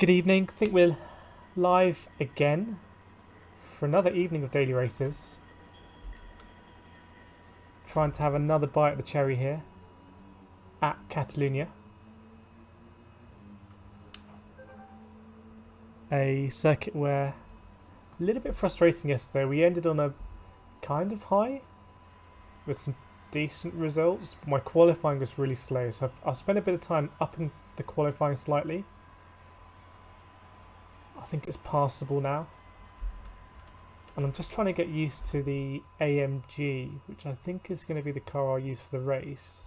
Good evening. I think we're live again for another evening of daily races. Trying to have another bite of the cherry here at Cataluyna. A circuit where a little bit frustrating yesterday. We ended on a kind of high with some decent results. My qualifying was really slow, so I've spent a bit of time upping the qualifying slightly. I think it's passable now. And I'm just trying to get used to the AMG, which I think is going to be the car I'll use for the race.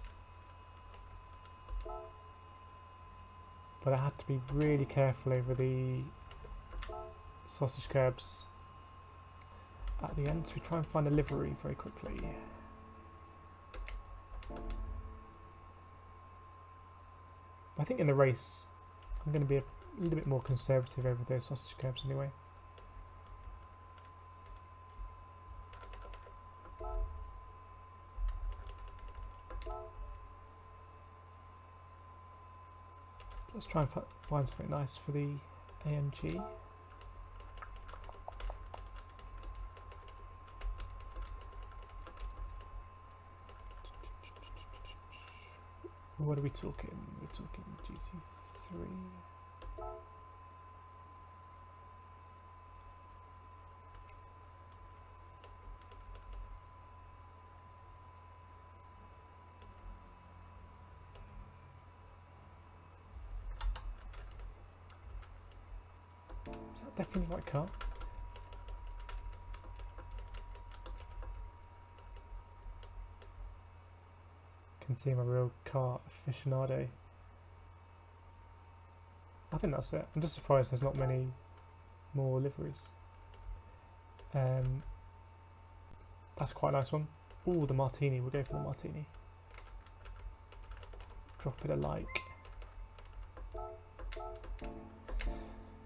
But I had to be really careful over the sausage curbs at the end, so we try and find a livery very quickly. I think in the race I'm going to be a little bit more conservative over those sausage curbs anyway. Let's try and find something nice for the AMG. What are we talking? We're talking GT3. Is that definitely the right car? Can see I'm a real car aficionado. I think that's it. I'm just surprised there's not many more liveries. That's quite a nice one. Ooh, the martini. We'll go for the martini. Drop it a like.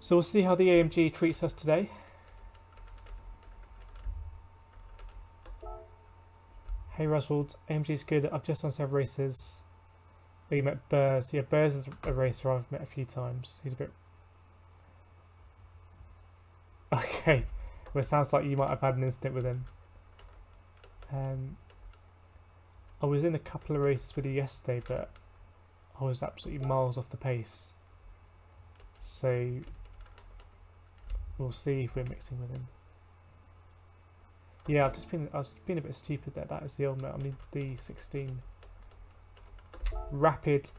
So we'll see how the AMG treats us today. Hey Roswald, AMG's good. I've just done several races. Oh, you met Burrs. Yeah, Burrs is a racer I've met a few times. He's a bit... Okay. Well, it sounds like you might have had an incident with him. I was in a couple of races with you yesterday, but I was absolutely miles off the pace. So we'll see if we're mixing with him. Yeah, I was being a bit stupid there. That is the old mate. I need the 16 rapid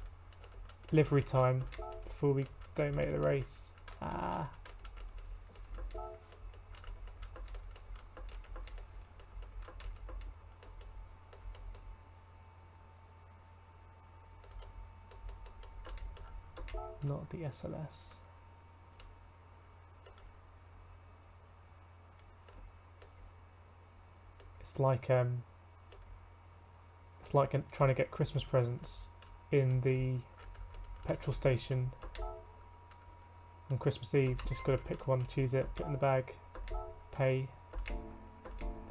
livery time before we don't make the race. Ah. Not the SLS. It's like trying to get Christmas presents in the petrol station on Christmas Eve. Just got to pick one, choose it, put it in the bag, pay,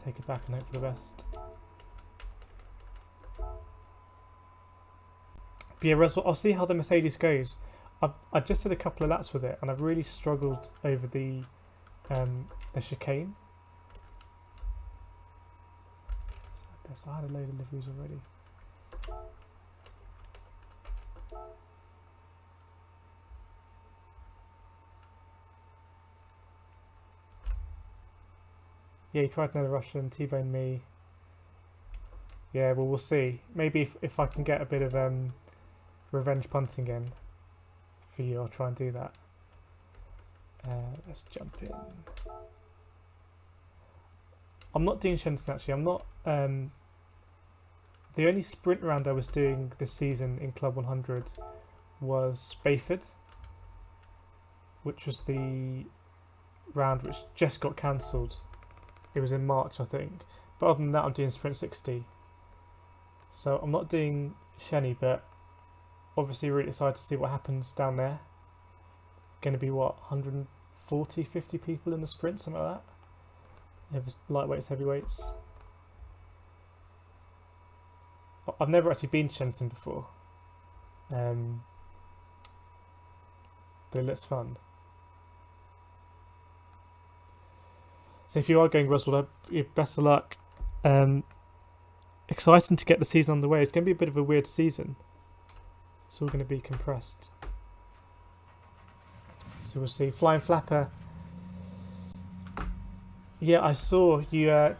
take it back, and hope for the best. But yeah, I'll see how the Mercedes goes. I just did a couple of laps with it, and I've really struggled over the chicane. So I had a load of liveries already. Yeah, he tried another Russian, T-boned me. Yeah, well, we'll see. Maybe if I can get a bit of revenge punting again for you, I'll try and do that. Let's jump in. I'm not doing Shenton actually. I'm not... the only sprint round I was doing this season in Club 100 was Bayford, which was the round which just got cancelled. It was in March, I think. But other than that, I'm doing Sprint 60. So I'm not doing Shenny, but obviously really excited to see what happens down there. Going to be, what, 140, 50 people in the sprint, something like that? It was lightweights, heavyweights. I've never actually been to Shenton before. But it looks fun. So if you are going Roswell, best of luck. Exciting to get the season on the way. It's going to be a bit of a weird season. It's all going to be compressed. So we'll see. Flying Flapper. Yeah, I saw you.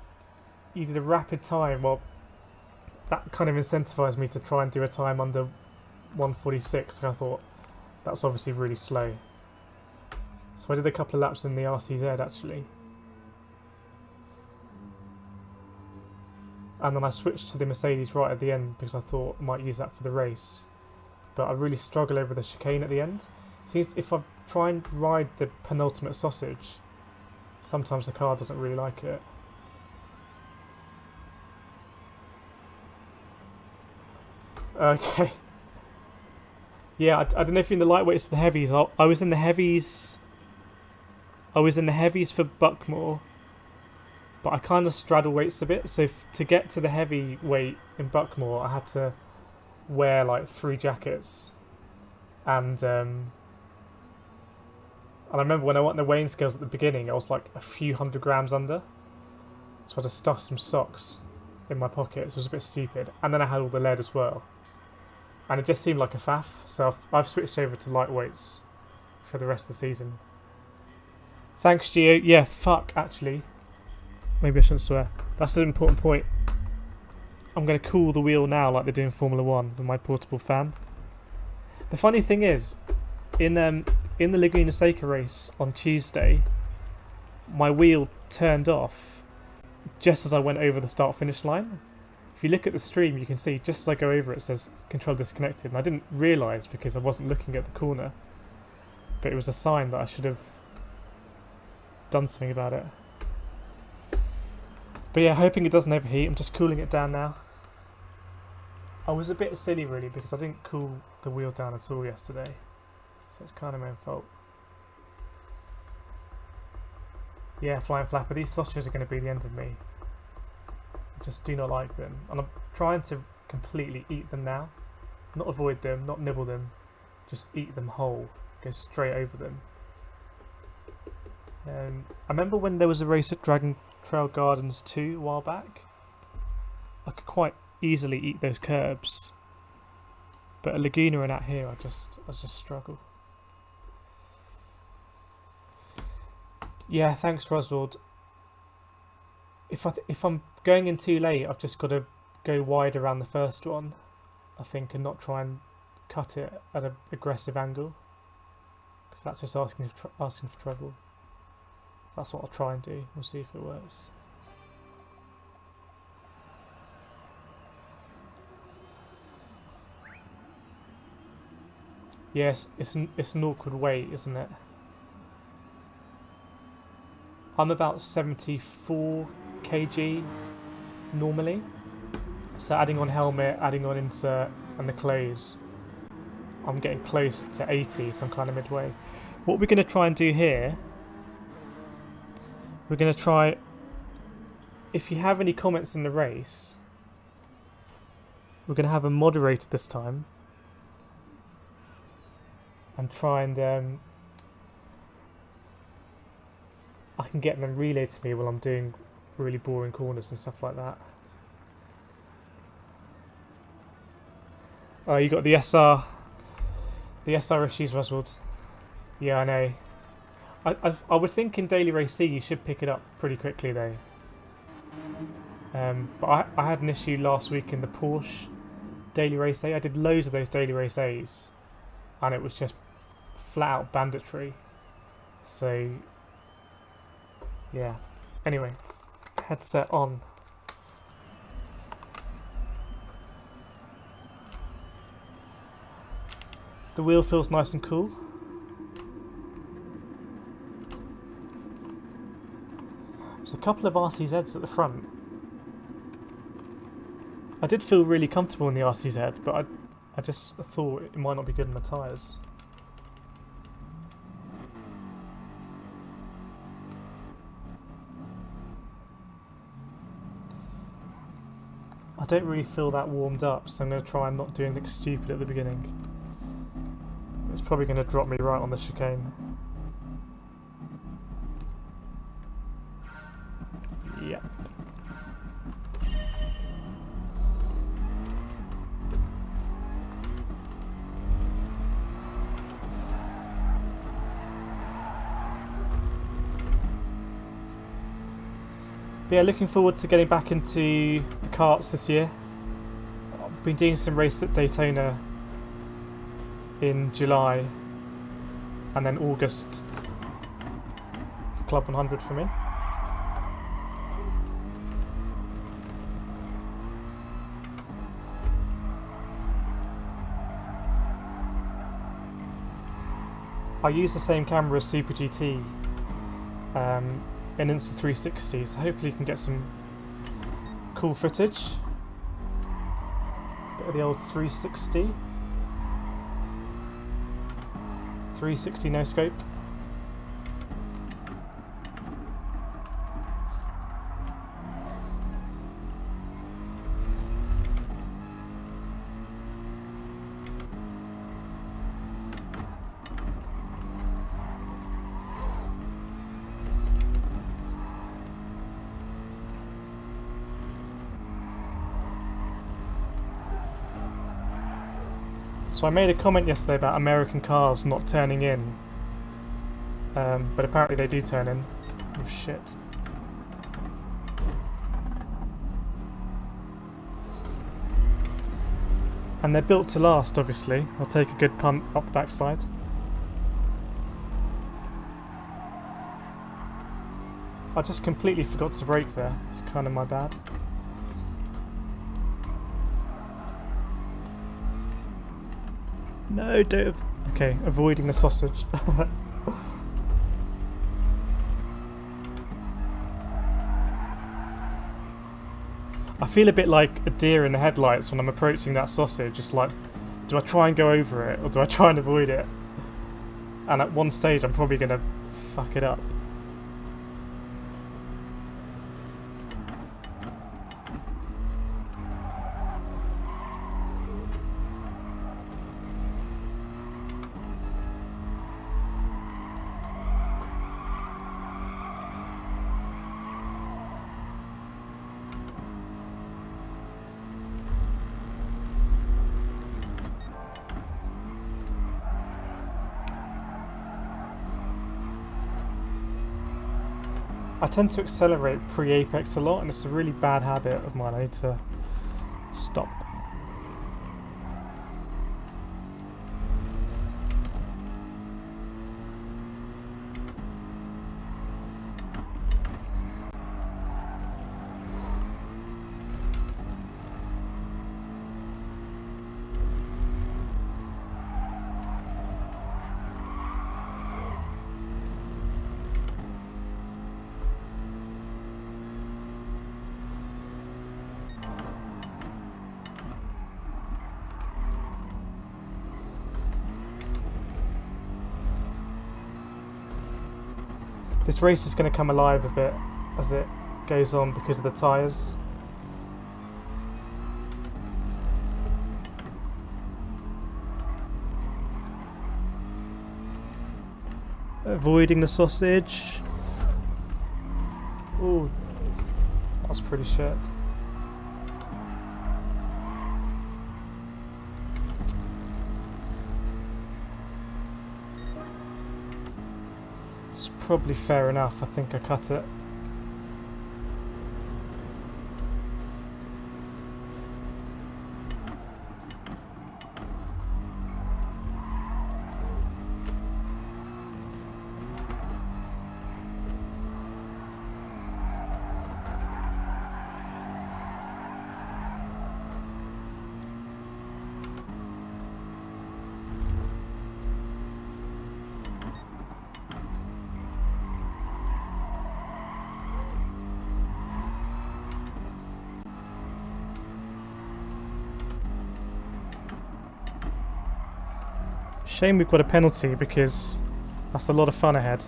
You did a rapid time. Well, that kind of incentivized me to try and do a time under 1:46. And I thought that's obviously really slow. So I did a couple of laps in the RCZ actually. And then I switched to the Mercedes right at the end because I thought I might use that for the race. But I really struggle over the chicane at the end. Seems if I try and ride the penultimate sausage, sometimes the car doesn't really like it. Okay. Yeah, I don't know if you're in the lightweights or the heavies. I was in the heavies. I was in the heavies for Buckmore. But I kind of straddle weights a bit, so to get to the heavy weight in Buckmore, I had to wear like 3 jackets, and I remember when I went on the weighing scales at the beginning, I was like a few 100 grams under, so I just stuffed some socks in my pockets. It was a bit stupid, and then I had all the lead as well, and it just seemed like a faff. So I've switched over to lightweights for the rest of the season. Thanks, Gio. Yeah, fuck actually. Maybe I shouldn't swear. That's an important point. I'm going to cool the wheel now like they do in Formula 1 with my portable fan. The funny thing is, in the Laguna Seca race on Tuesday, my wheel turned off just as I went over the start-finish line. If you look at the stream, you can see just as I go over it says control disconnected. And I didn't realise because I wasn't looking at the corner. But it was a sign that I should have done something about it. But yeah, hoping it doesn't overheat. I'm just cooling it down now. I was a bit silly really because I didn't cool the wheel down at all yesterday. So it's kind of my own fault. Yeah, Flying Flapper, these sausages are going to be the end of me. I just do not like them. And I'm trying to completely eat them now. Not avoid them, not nibble them. Just eat them whole. Go straight over them. I remember when there was a race at Dragon Trail Gardens 2 a while back. I could quite easily eat those curbs, but at Laguna and out here, I just struggle. Yeah, thanks, Roswald. If I'm going in too late, I've just got to go wide around the first one, I think, and not try and cut it at an aggressive angle, because that's just asking for trouble. That's what I'll try and do. We'll see if it works. Yes, it's an awkward weight, isn't it? I'm about 74 kg normally. So adding on helmet, adding on insert, and the clothes, I'm getting close to 80, so I'm kind of midway. What we're going to try and do here, we're going to try, if you have any comments in the race, we're going to have a moderator this time and try and I can get them relayed to me while I'm doing really boring corners and stuff like that. Oh, you got the SR issues, Roswald. Yeah, I know. I would think in Daily Race C you should pick it up pretty quickly though. But I had an issue last week in the Porsche Daily Race A. I did loads of those Daily Race A's, and it was just flat out banditry. So yeah. Anyway, headset on. The wheel feels nice and cool. There's a couple of RCZs at the front. I did feel really comfortable in the RCZ, but I just thought it might not be good in the tyres. I don't really feel that warmed up, so I'm going to try and not do anything stupid at the beginning. It's probably going to drop me right on the chicane. But yeah, looking forward to getting back into the karts this year. I've been doing some races at Daytona in July and then August for Club 100 for me. I use the same camera as Super GT, an Insta360, so hopefully you can get some cool footage. Bit of the old 360 no scope. So I made a comment yesterday about American cars not turning in, but apparently they do turn in. Oh shit. And they're built to last, obviously. I'll take a good punt up the backside. I just completely forgot to brake there. It's kind of my bad. No, don't. Okay, avoiding the sausage. I feel a bit like a deer in the headlights when I'm approaching that sausage. It's like, do I try and go over it or do I try and avoid it? And at one stage I'm probably going to fuck it up. I tend to accelerate pre-apex a lot, and it's a really bad habit of mine. I need to stop. This race is going to come alive a bit as it goes on because of the tyres. Avoiding the sausage. Ooh, that was pretty shit. Probably fair enough. I think I cut it. Shame we've got a penalty because that's a lot of fun ahead.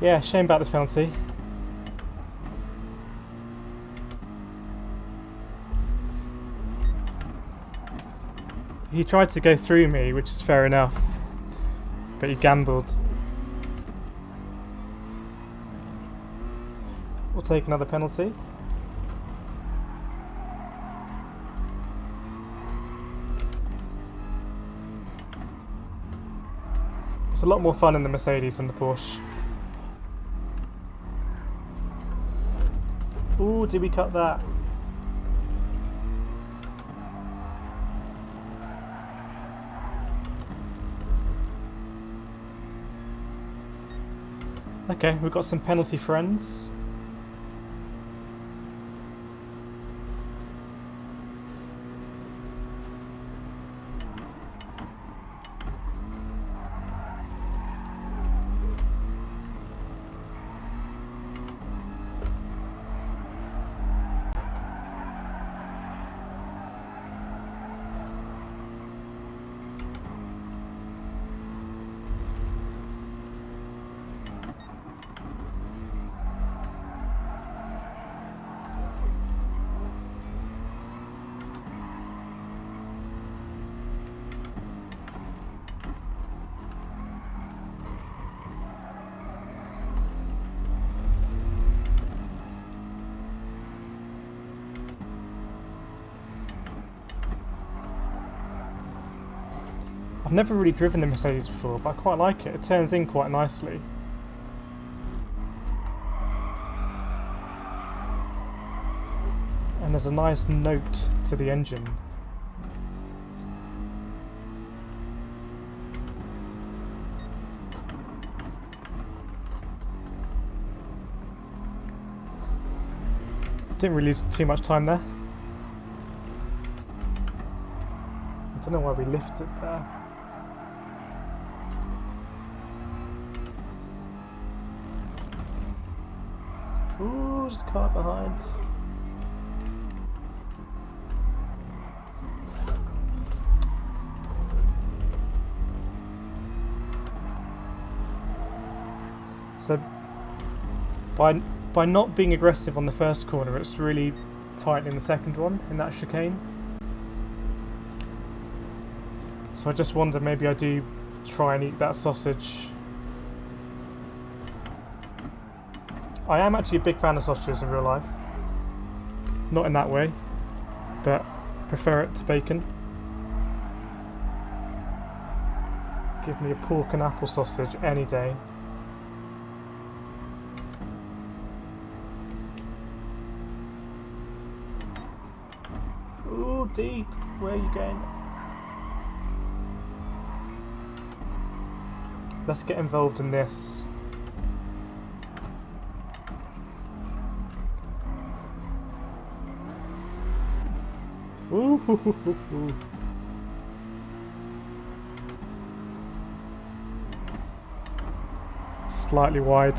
Yeah, shame about this penalty. He tried to go through me, which is fair enough, but he gambled. take another penalty. It's a lot more fun in the Mercedes than the Porsche. Ooh, did we cut that? Okay, we've got some penalty friends. I've never really driven the Mercedes before, but I quite like it. It turns in quite nicely. And there's a nice note to the engine. Didn't really lose too much time there. I don't know why we lifted there. Ooh, just a car behind. So by not being aggressive on the first corner, it's really tight in the second one, in that chicane. So I just wonder, maybe I do try and eat that sausage. I am actually a big fan of sausages in real life. Not in that way, but prefer it to bacon. Give me a pork and apple sausage any day. Ooh, deep. Where are you going? Let's get involved in this. Ooh, hoo, hoo, hoo, hoo. Slightly wide.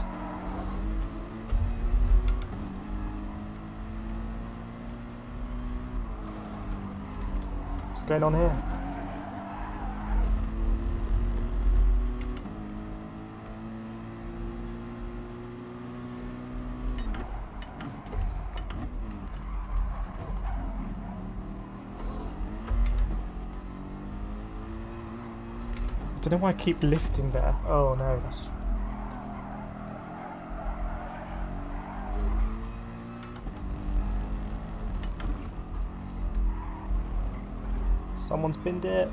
What's going on here? I don't know why I keep lifting there. Oh no, that's... Someone's binned it.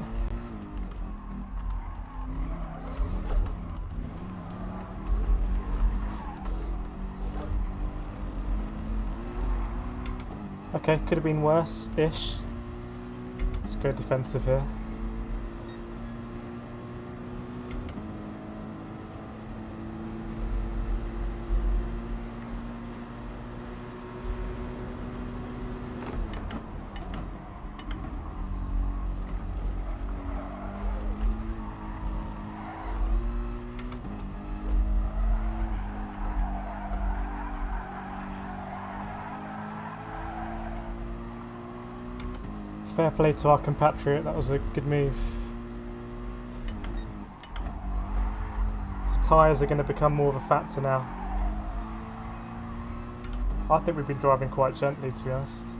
Okay, could have been worse-ish. Let's go defensive here. Fair play to our compatriot, that was a good move. The tyres are going to become more of a factor now. I think we've been driving quite gently, to be honest.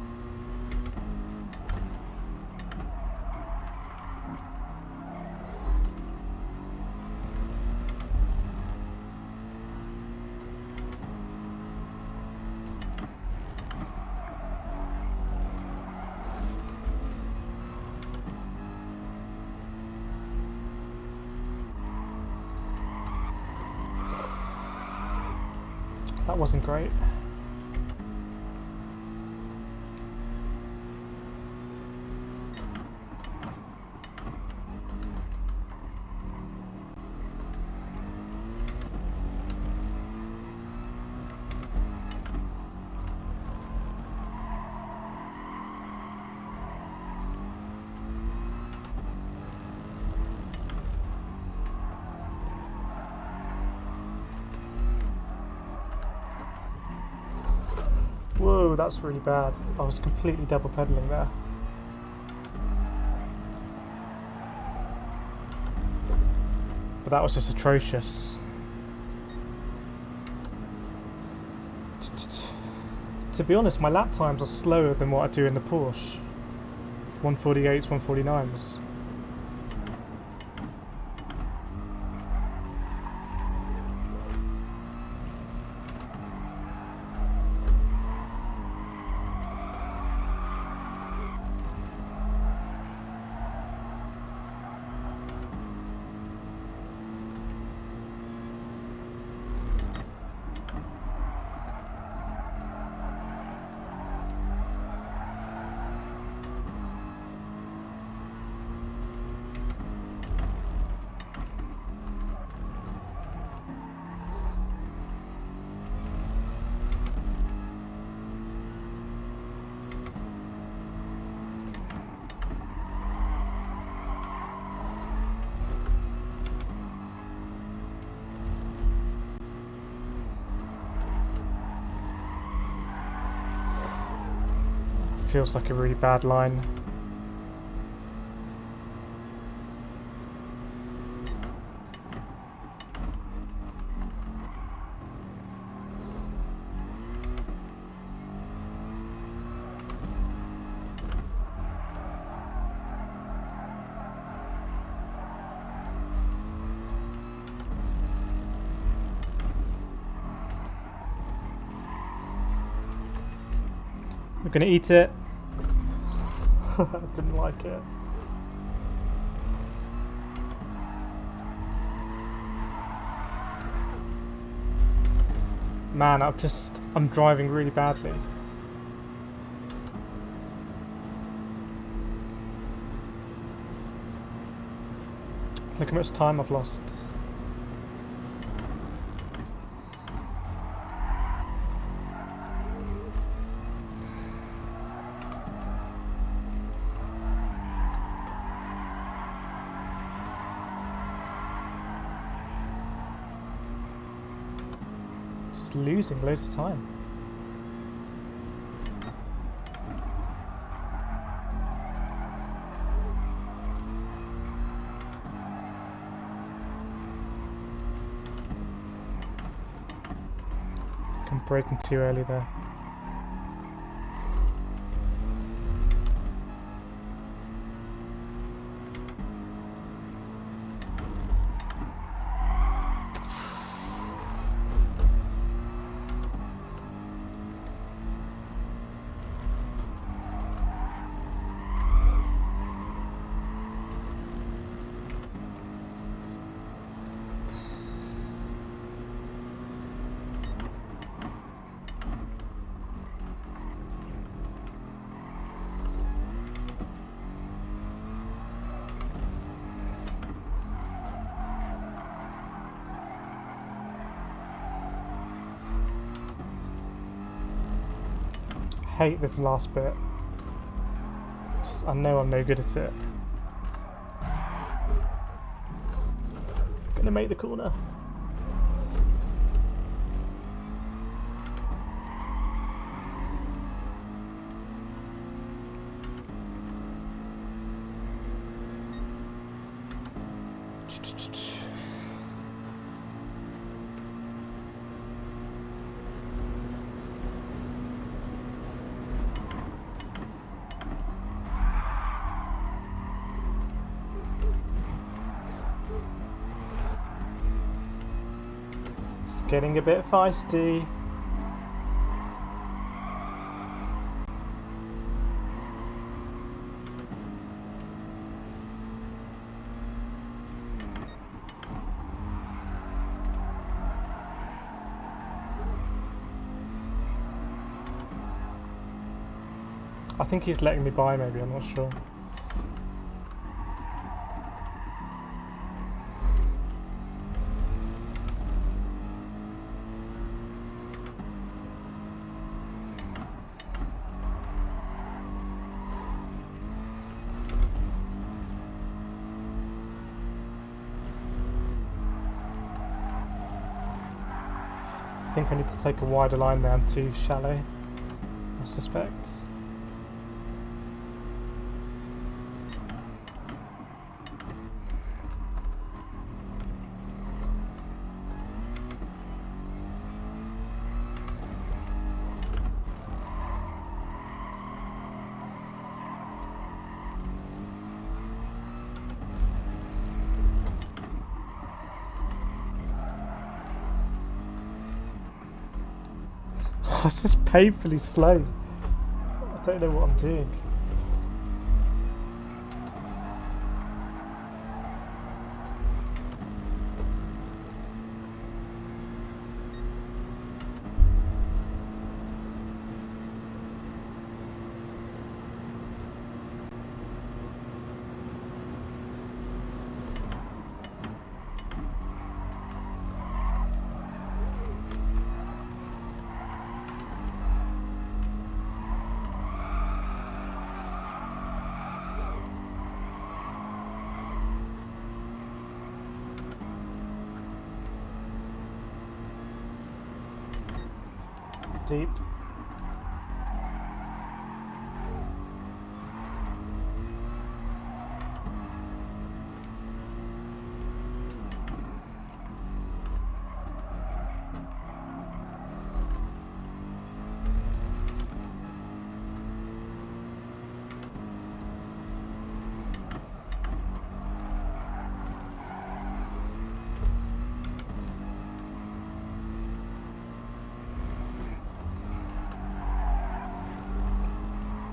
That wasn't great. Whoa, that's really bad. I was completely double pedaling there. But that was just atrocious. To be honest, my lap times are slower than what I do in the Porsche. 148s, 149s. Feels like a really bad line. We're gonna eat it. I didn't like it. Man, I'm driving really badly. Look how much time I've lost. Losing loads of time. I'm braking too early there. Hate this last bit. I know I'm no good at it. Gonna make the corner. Getting a bit feisty. I think he's letting me by, maybe, I'm not sure. I think I need to take a wider line there, I'm too shallow, I suspect. This is painfully slow. I don't know what I'm doing. Deep.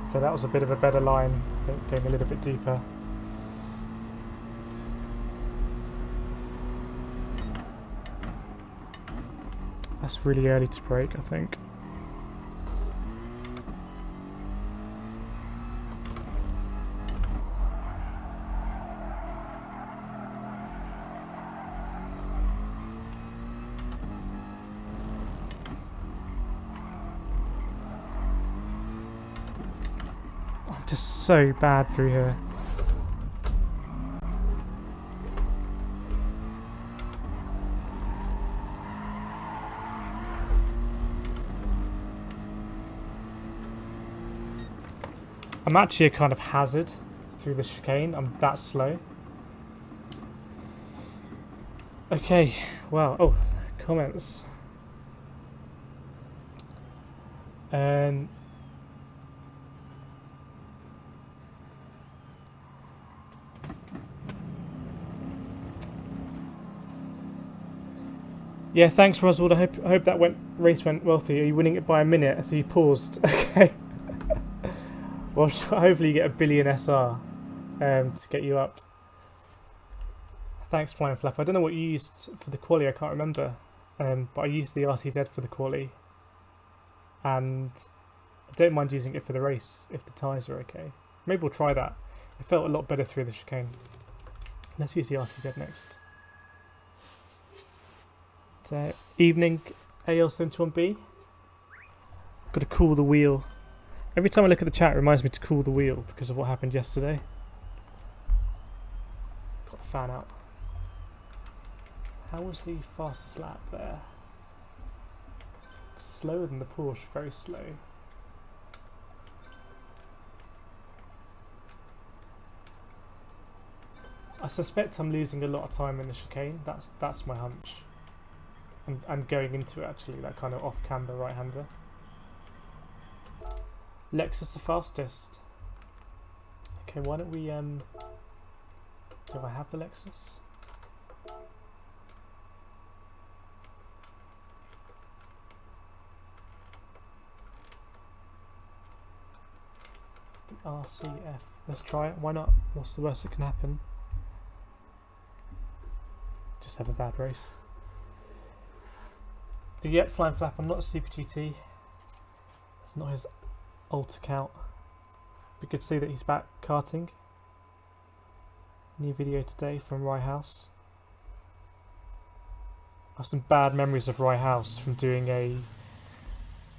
Okay, that was a bit of a better line, going a little bit deeper. That's really early to brake, I think. Just so bad through here. I'm actually a kind of hazard through the chicane. I'm that slow. Okay, well, oh, comments. Yeah, thanks, Roswald. I hope that race went well for you. Are you winning it by a minute? So you paused. Okay. Well, hopefully you get a billion SR to get you up. Thanks, Flying Flap. I don't know what you used for the quali. I can't remember. But I used the RCZ for the quali, and I don't mind using it for the race if the tyres are okay. Maybe we'll try that. It felt a lot better through the chicane. Let's use the RCZ next. Evening AL71B. Got to cool the wheel. Every time I look at the chat, it reminds me to cool the wheel because of what happened yesterday. Got the fan out. How was the fastest lap there? Slower than the Porsche, very slow. I suspect I'm losing a lot of time in the chicane. That's my hunch. And going into it, actually, that kind of off-camber right-hander. Lexus the fastest. Okay, why don't we, do I have the Lexus? The RCF. Let's try it, why not? What's the worst that can happen? Just have a bad race. Yep, Flying Flap, I'm not a Super GT. It's not his alt account. Be good to see that he's back karting. New video today from Rye House. I have some bad memories of Rye House from doing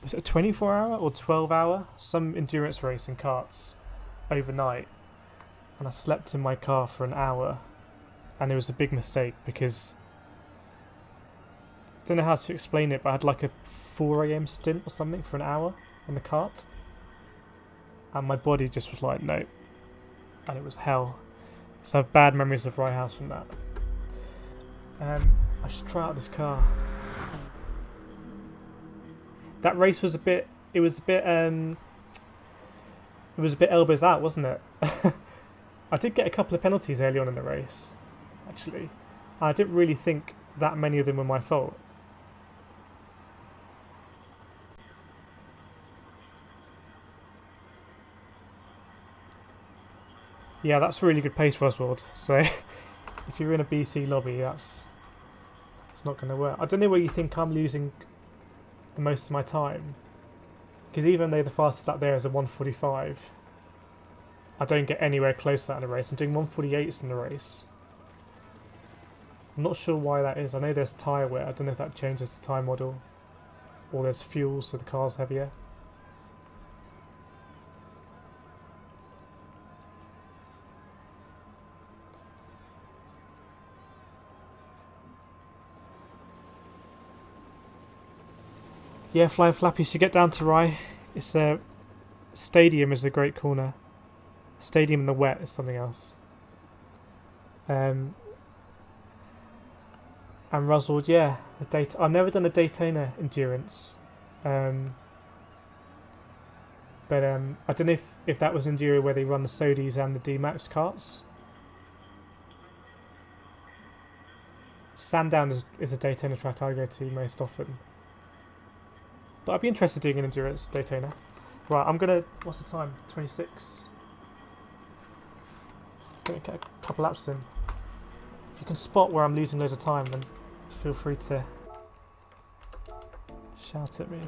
was it a 24-hour or 12-hour? Some endurance race in karts overnight. And I slept in my car for an hour. And it was a big mistake because I don't know how to explain it, but I had like a 4 AM stint or something for an hour in the kart. And my body just was like, no. And it was hell. So I have bad memories of Rye House from that. I should try out this car. That race was a bit elbows out, wasn't it? I did get a couple of penalties early on in the race, actually. I didn't really think that many of them were my fault. Yeah, that's really good pace for Oswald. So if you're in a BC lobby, it's not going to work. I don't know where you think I'm losing the most of my time, because even though the fastest up there is a 145, I don't get anywhere close to that in a race. I'm doing 148s in the race. I'm not sure why that is. I know there's tyre wear. I don't know if that changes the tyre model, or there's fuel so the car's heavier. Yeah, Flying Flappies, to get down to Rye, it's a stadium is a great corner. Stadium in the wet is something else. And Roswald, yeah, I've never done a Daytona endurance, but I don't know if that was Enduro where they run the Sodis and the D-Max karts. Sandown is a Daytona track I go to most often. But I'd be interested in doing an endurance Daytona. Right, I'm gonna. What's the time? 26. Gonna get a couple laps in. If you can spot where I'm losing loads of time, then feel free to shout at me.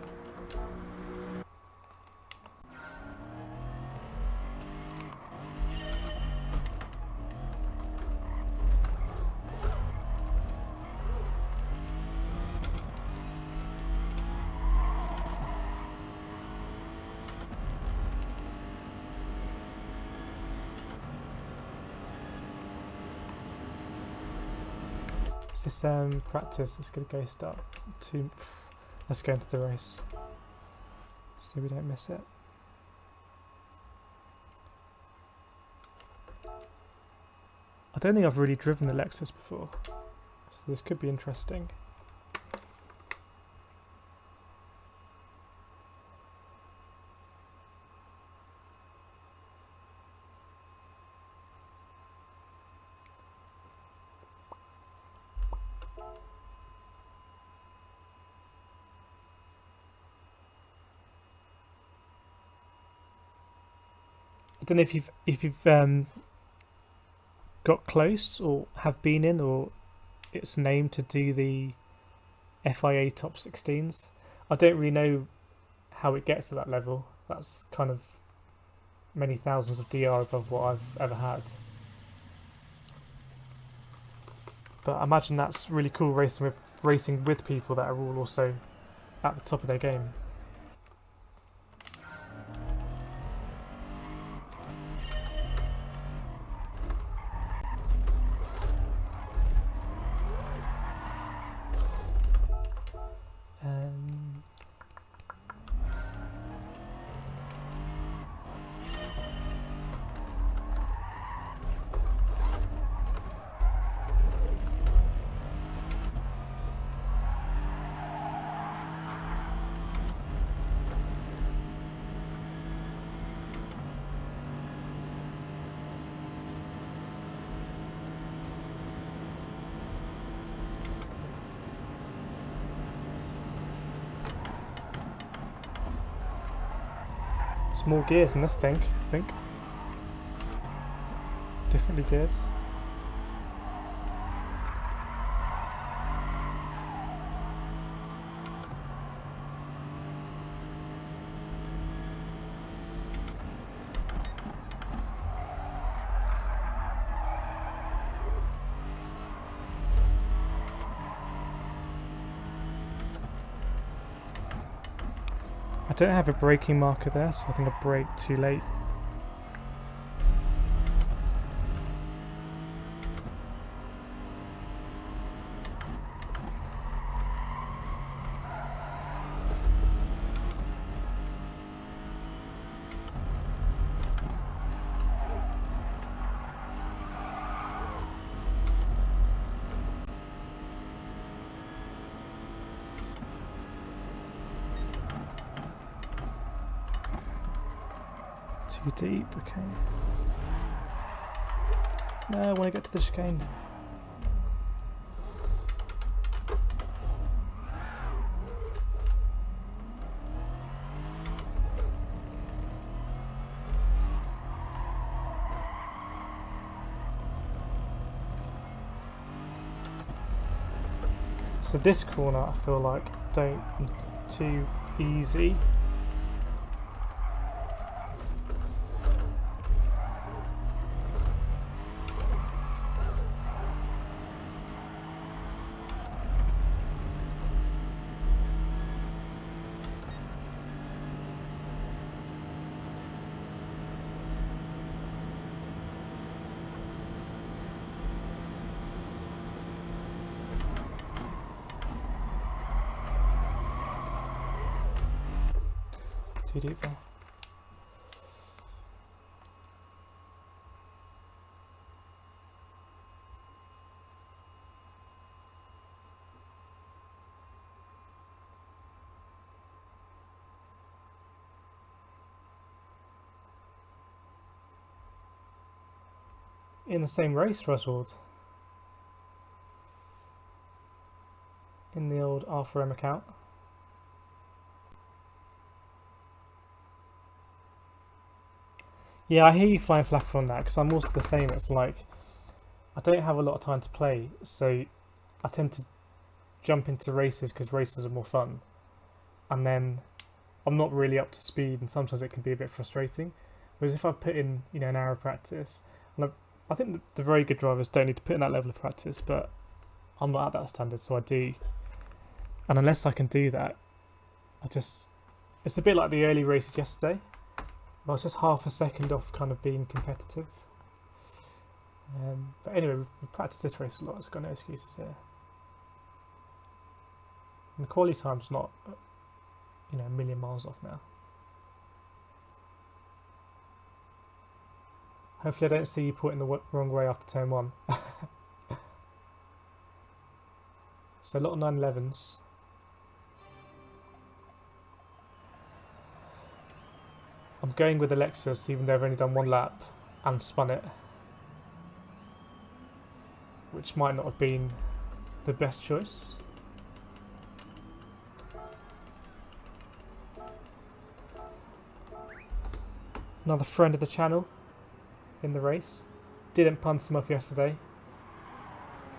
This practice is going to go start to. Let's go into the race so we don't miss it. I don't think I've really driven the Lexus before, so this could be interesting. I don't know if you've got close or have been in, or it's named to do the FIA top 16s. I don't really know how it gets to that level. That's kind of many thousands of DR above what I've ever had. But I imagine that's really cool, racing with people that are all also at the top of their game. More gears in this thing, I think. Differently geared. don't have a braking marker there, so I think I braked too late. Too deep, okay. No, I want to get to the chicane. So this corner I feel like don't too easy. Too deep there. In the same race, Roswald. In the old Arthur M account. Yeah, I hear you flying flapper on that, because I'm also the same. It's like, I don't have a lot of time to play, so I tend to jump into races because races are more fun. And then I'm not really up to speed, and sometimes it can be a bit frustrating. Whereas if I put in, you know, an hour of practice, and I think the very good drivers don't need to put in that level of practice, but I'm not at that standard, so I do. And unless I can do that, it's a bit like the early races yesterday. I was just half a second off kind of being competitive. But anyway, we've practiced this race a lot, so I've got no excuses here. And the quality time's not, you know, a million miles off now. Hopefully I don't see you putting the wrong way after turn 1. So a lot of 911s. I'm going with the Lexus, even though I've only done 1 lap and spun it, which might not have been the best choice. Another friend of the channel in the race. Didn't punch him off yesterday,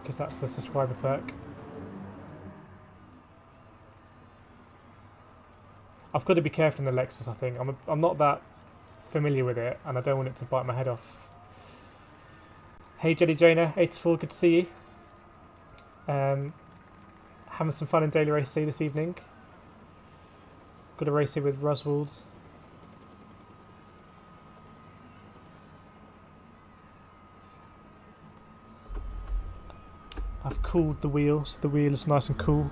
because that's the subscriber perk. I've got to be careful in the Lexus, I think. I'm not that familiar with it, and I don't want it to bite my head off. Hey Jenny Jonah, 84, good to see you. Having some fun in Daily Race C this evening. Got a race here with Roswald. I've cooled the wheel, so the wheel is nice and cool.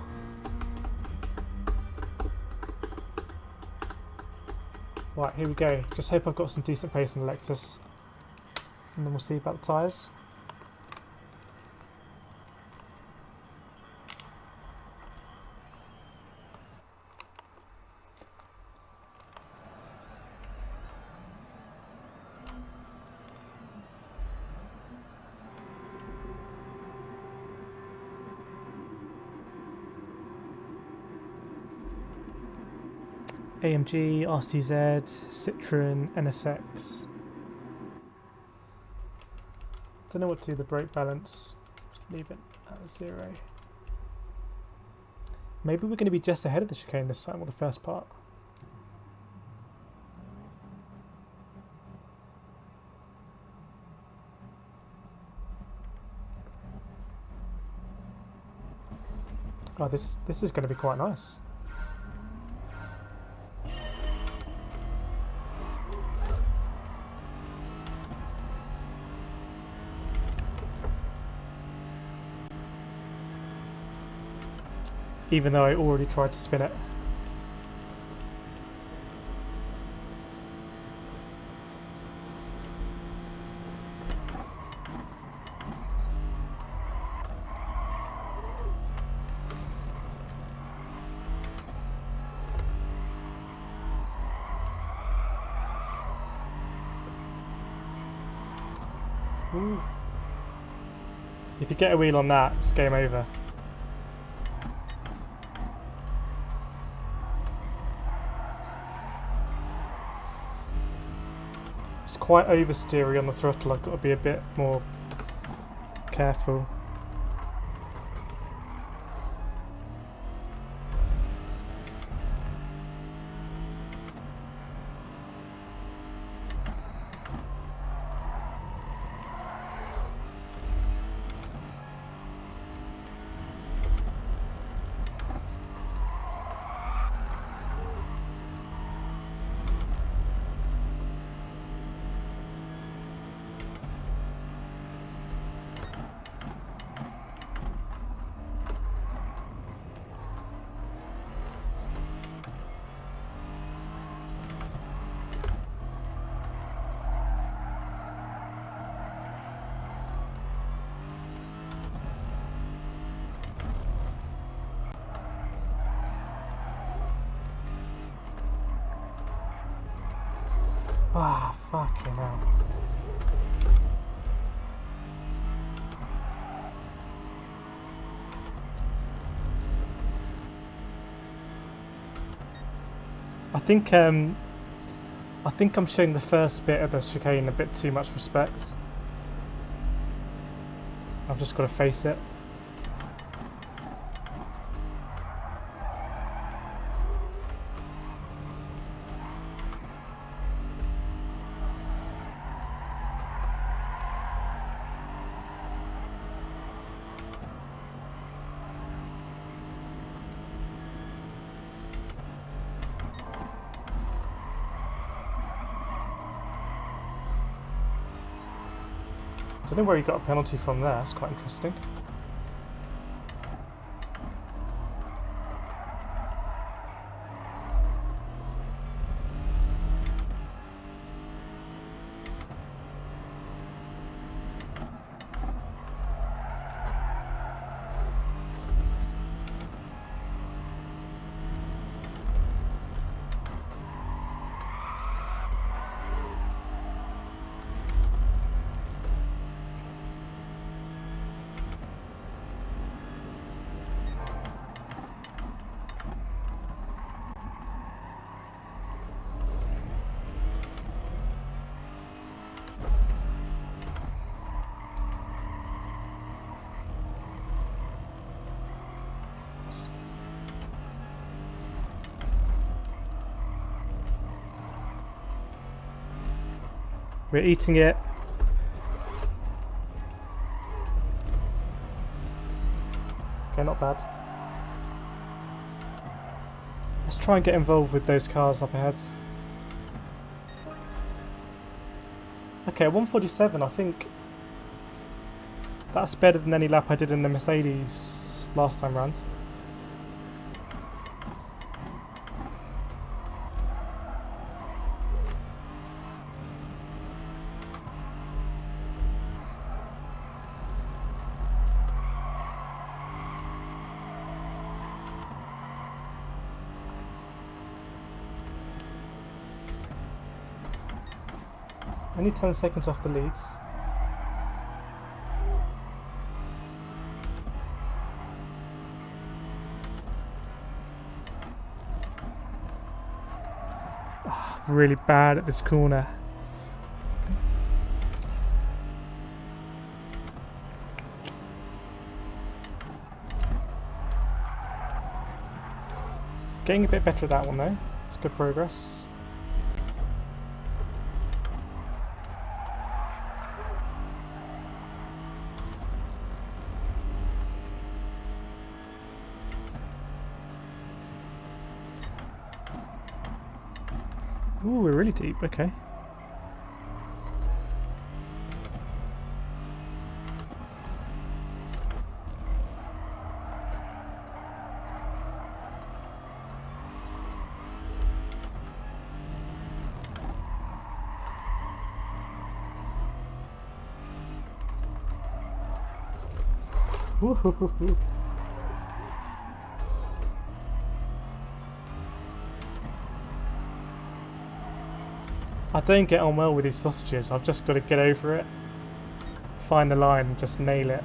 Right, here we go. Just hope I've got some decent pace in the Lexus. And then we'll see about the tyres. AMG, RCZ, Citroen, NSX. Don't know what to do with the brake balance. Just leave it at 0. Maybe we're going to be just ahead of the chicane this time, or the first part. Oh, this is going to be quite nice. even though I already tried to spin it. Ooh. If you get a wheel on that, it's game over. It's quite oversteery on the throttle, I've got to be a bit more careful. Ah, fucking hell. I think I'm showing the first bit of the chicane a bit too much respect. I've just got to face it. I don't know where he got a penalty from there, it's quite interesting. We're eating it. Okay, not bad. Let's try and get involved with those cars up ahead. Okay, 147, I think that's better than any lap I did in the Mercedes last time round. Only 10 seconds off the leads. Oh, really bad at this corner. Getting a bit better at that one though. It's good progress. Ooh, we're really deep, okay. Woohoo. I don't get on well with these sausages. I've just got to get over it, find the line and just nail it.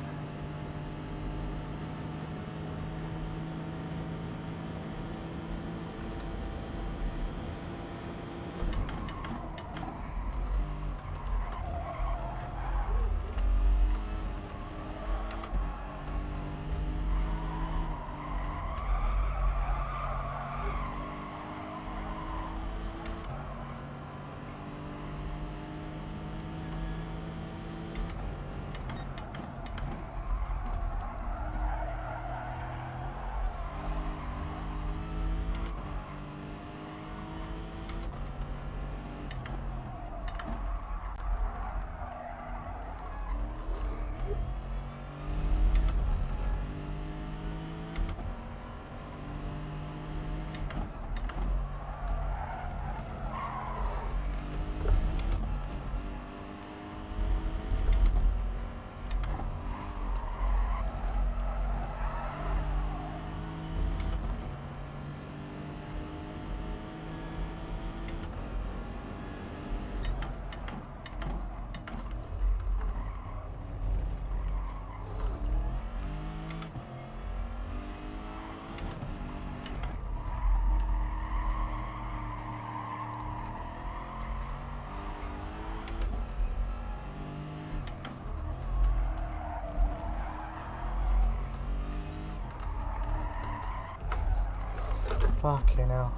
Fucking hell.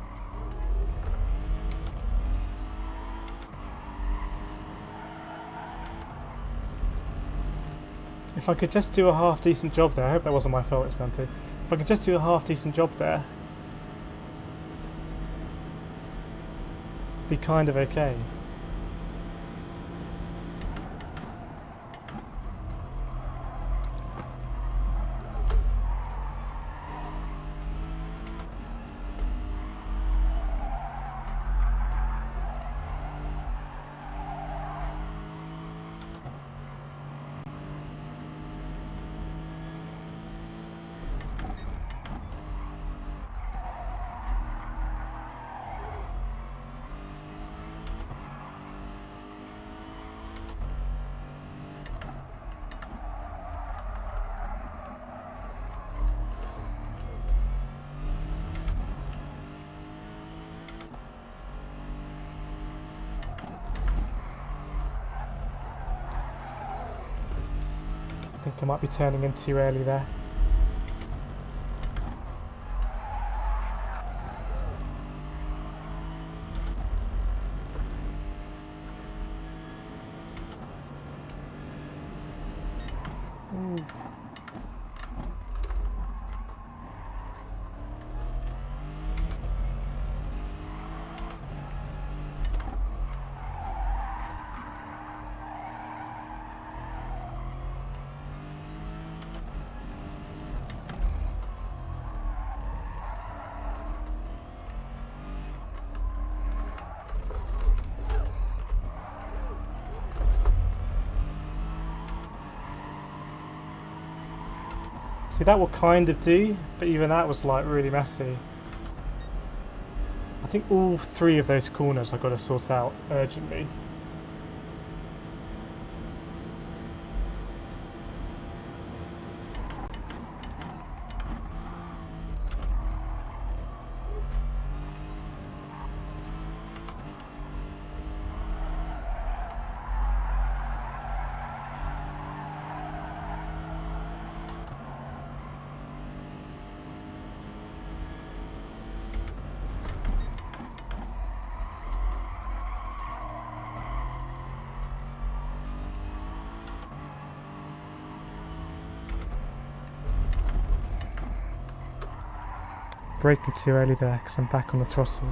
If I could just do a half decent job there, I hope that wasn't my fault, it's meant to. If I could just do a half decent job there, be kind of okay. I think I might be turning in too early there. See, that will kind of do, but even that was like really messy. I think all three of those corners I've got to sort out urgently. Braking too early there because I'm back on the throttle.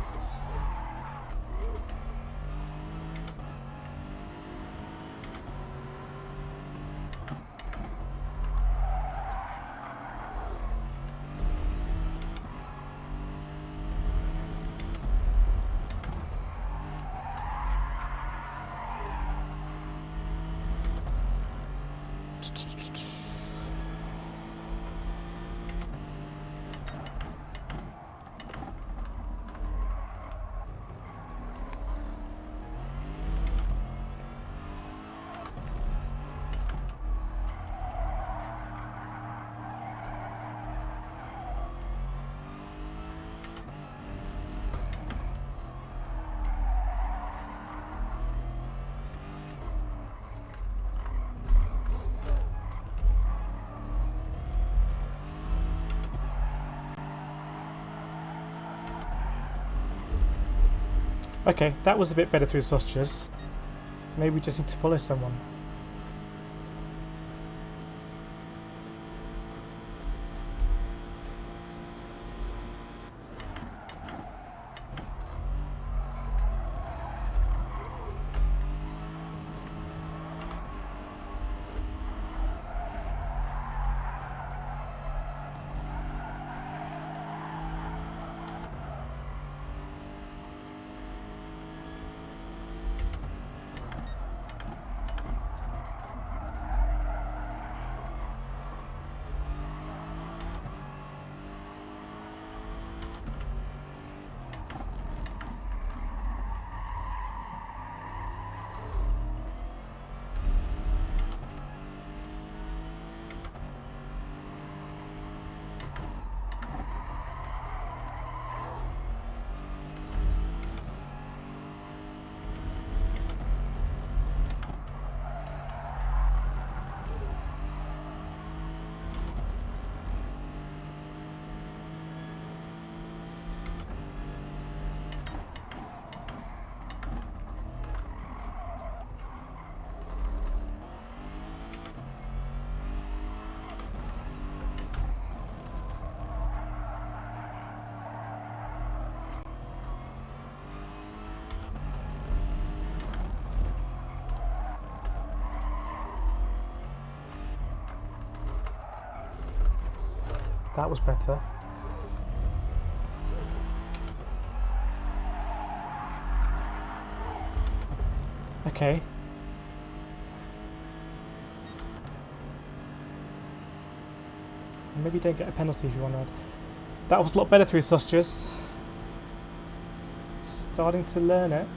Okay, that was a bit better through sausages. Maybe we just need to follow someone. That was better. Okay. Maybe don't get a penalty if you want to. That was a lot better through sausages. Starting to learn it.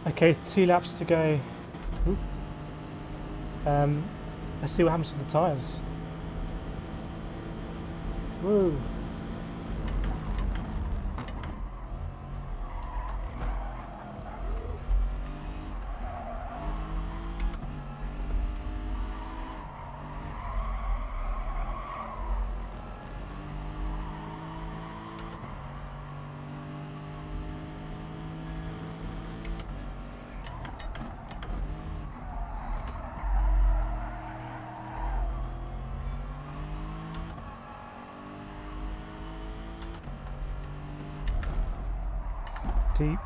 Okay, 2 laps to go. Let's see what happens to the tyres. Woo! Deep.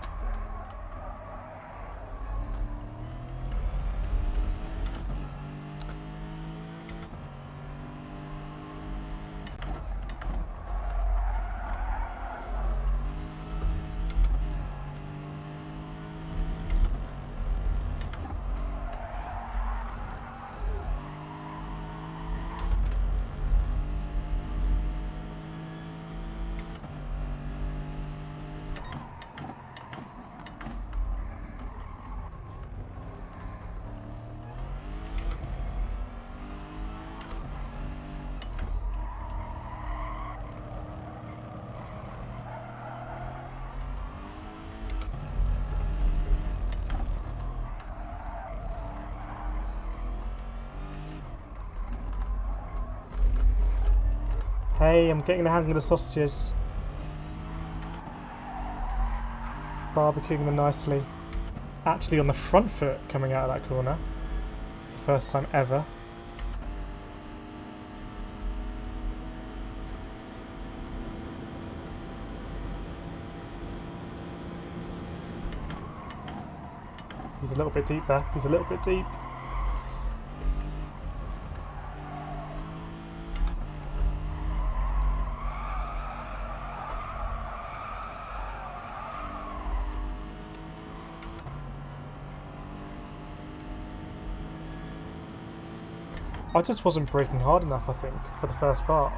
Hey, I'm getting the hang of the sausages. Barbecuing them nicely. Actually on the front foot coming out of that corner. For the first time ever. He's a little bit deep there. He's a little bit deep. I just wasn't braking hard enough, I think, for the first part.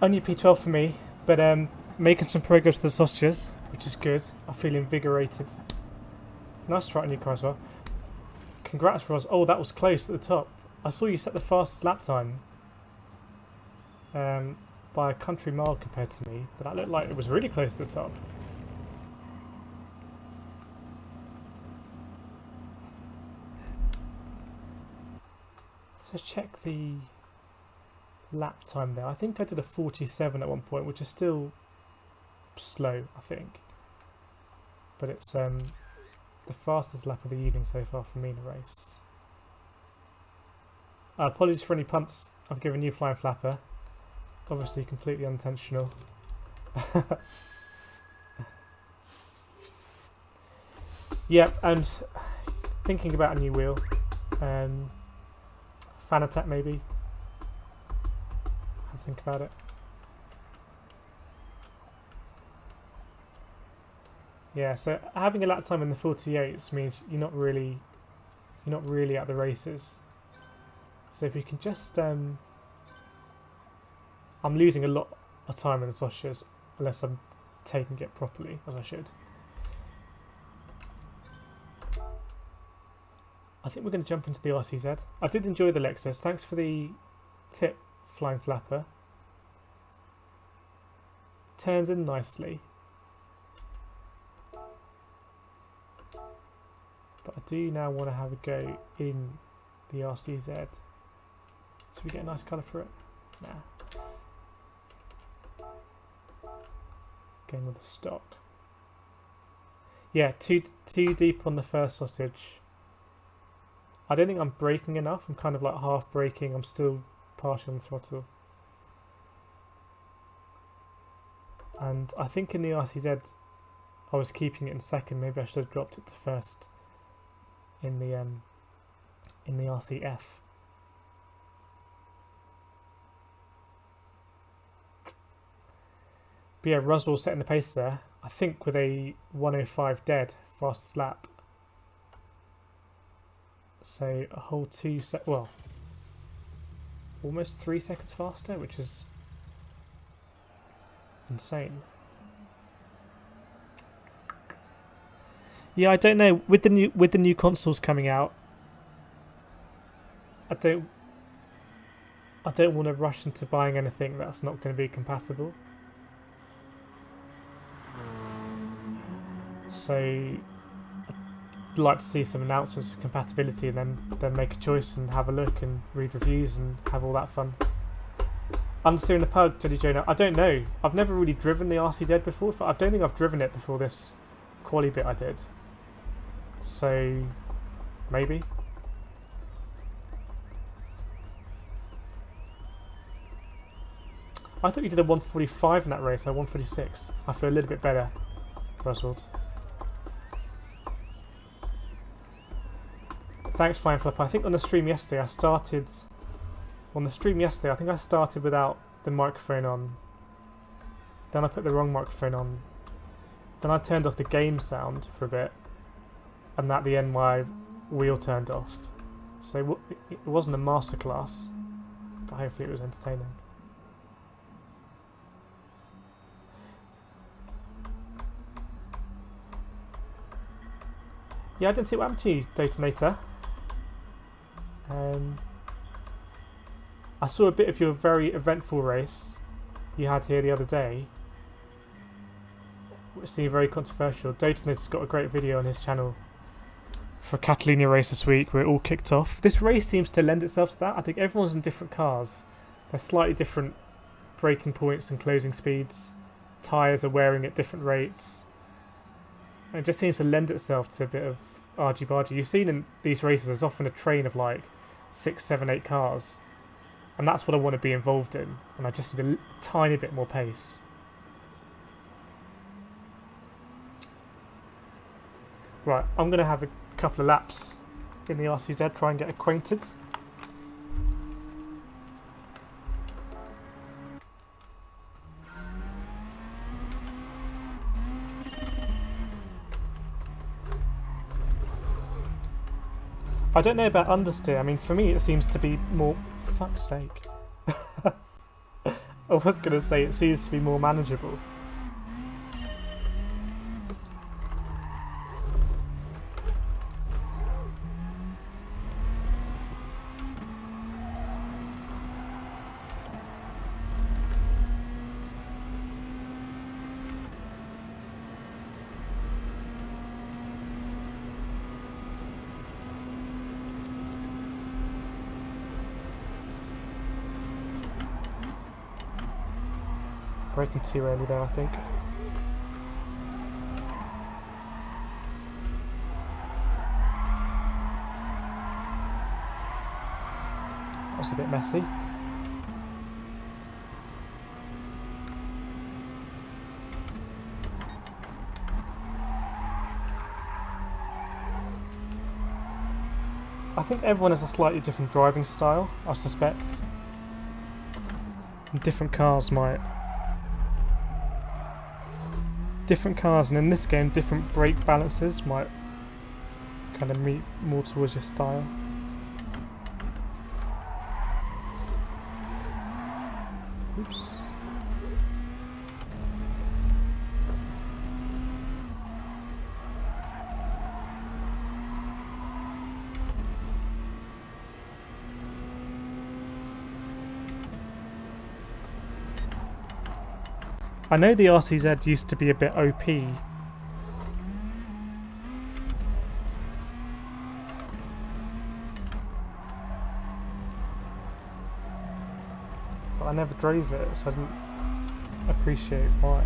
Only P12 for me, but making some progress with the sausages, which is good. I feel invigorated. Nice start on your car as well. Congrats, Roz. Oh, that was close at the top. I saw you set the fastest lap time by a country mile compared to me, but that looked like it was really close to the top. So let's check the lap time there. I think I did a 47 at one point, which is still slow, I think. But it's the fastest lap of the evening so far for me in the race. Apologies for any punts I've given you, Flying Flapper. Obviously completely unintentional. Yeah, and thinking about a new wheel. Fan Attack maybe. Think about it. Yeah, so having a lap time in the 48s means you're not really at the races. So if you can just I'm losing a lot of time in the sausages unless I'm taking it properly as I should. I think we're going to jump into the RCZ. I did enjoy the Lexus. Thanks for the tip, Flying Flapper. Turns in nicely. But I do now want to have a go in the RCZ. Should we get a nice colour for it? Nah. Going with the stock. Yeah, too deep on the first sausage. I don't think I'm braking enough. I'm kind of like half braking. I'm still partial on the throttle. And I think in the RCZ I was keeping it in second. Maybe I should have dropped it to first in the RCF. But yeah, Roswell setting the pace there. I think with a 105 dead, fastest lap. So a whole almost 3 seconds faster, which is insane. Yeah, I don't know. With the new consoles coming out, I don't want to rush into buying anything that's not going to be compatible. So like to see some announcements of compatibility, and then make a choice and have a look and read reviews and have all that fun. Understeering the Pug, Jolly Jonah. I don't know. I've never really driven the RC Dead before. I don't think I've driven it before this quali bit I did. So maybe. I thought you did a 145 in that race, so 146. I feel a little bit better, Roswald. Thanks, Fine Flip. I think on the stream yesterday I started... On the stream yesterday I think I started without the microphone on. Then I put the wrong microphone on. Then I turned off the game sound for a bit. And at the end my wheel turned off. So it wasn't a masterclass, but hopefully it was entertaining. Yeah, I didn't see what happened to you, Detonator. I saw a bit of your very eventful race you had here the other day, which seemed very controversial. Detonator's got a great video on his channel for Cataluyna race this week where it all kicked off. This race seems to lend itself to that. I think everyone's in different cars. There's slightly different braking points and closing speeds. Tyres are wearing at different rates. And it just seems to lend itself to a bit of argy-bargy. You've seen in these races there's often a train of like 6, 7, 8 cars. And that's what I want to be involved in. And I just need a tiny bit more pace. Right, I'm going to have a couple of laps in the RCZ, try and get acquainted. I don't know about understeer. I mean, for me it seems to be more... For fuck's sake. I was going to say it seems to be more manageable. Braking too early there, I think. That's a bit messy. I think everyone has a slightly different driving style, I suspect. Different cars might... Different cars, and in this game, different brake balances might kind of meet more towards your style. Oops. I know the RCZ used to be a bit OP. But I never drove it, so I didn't appreciate why.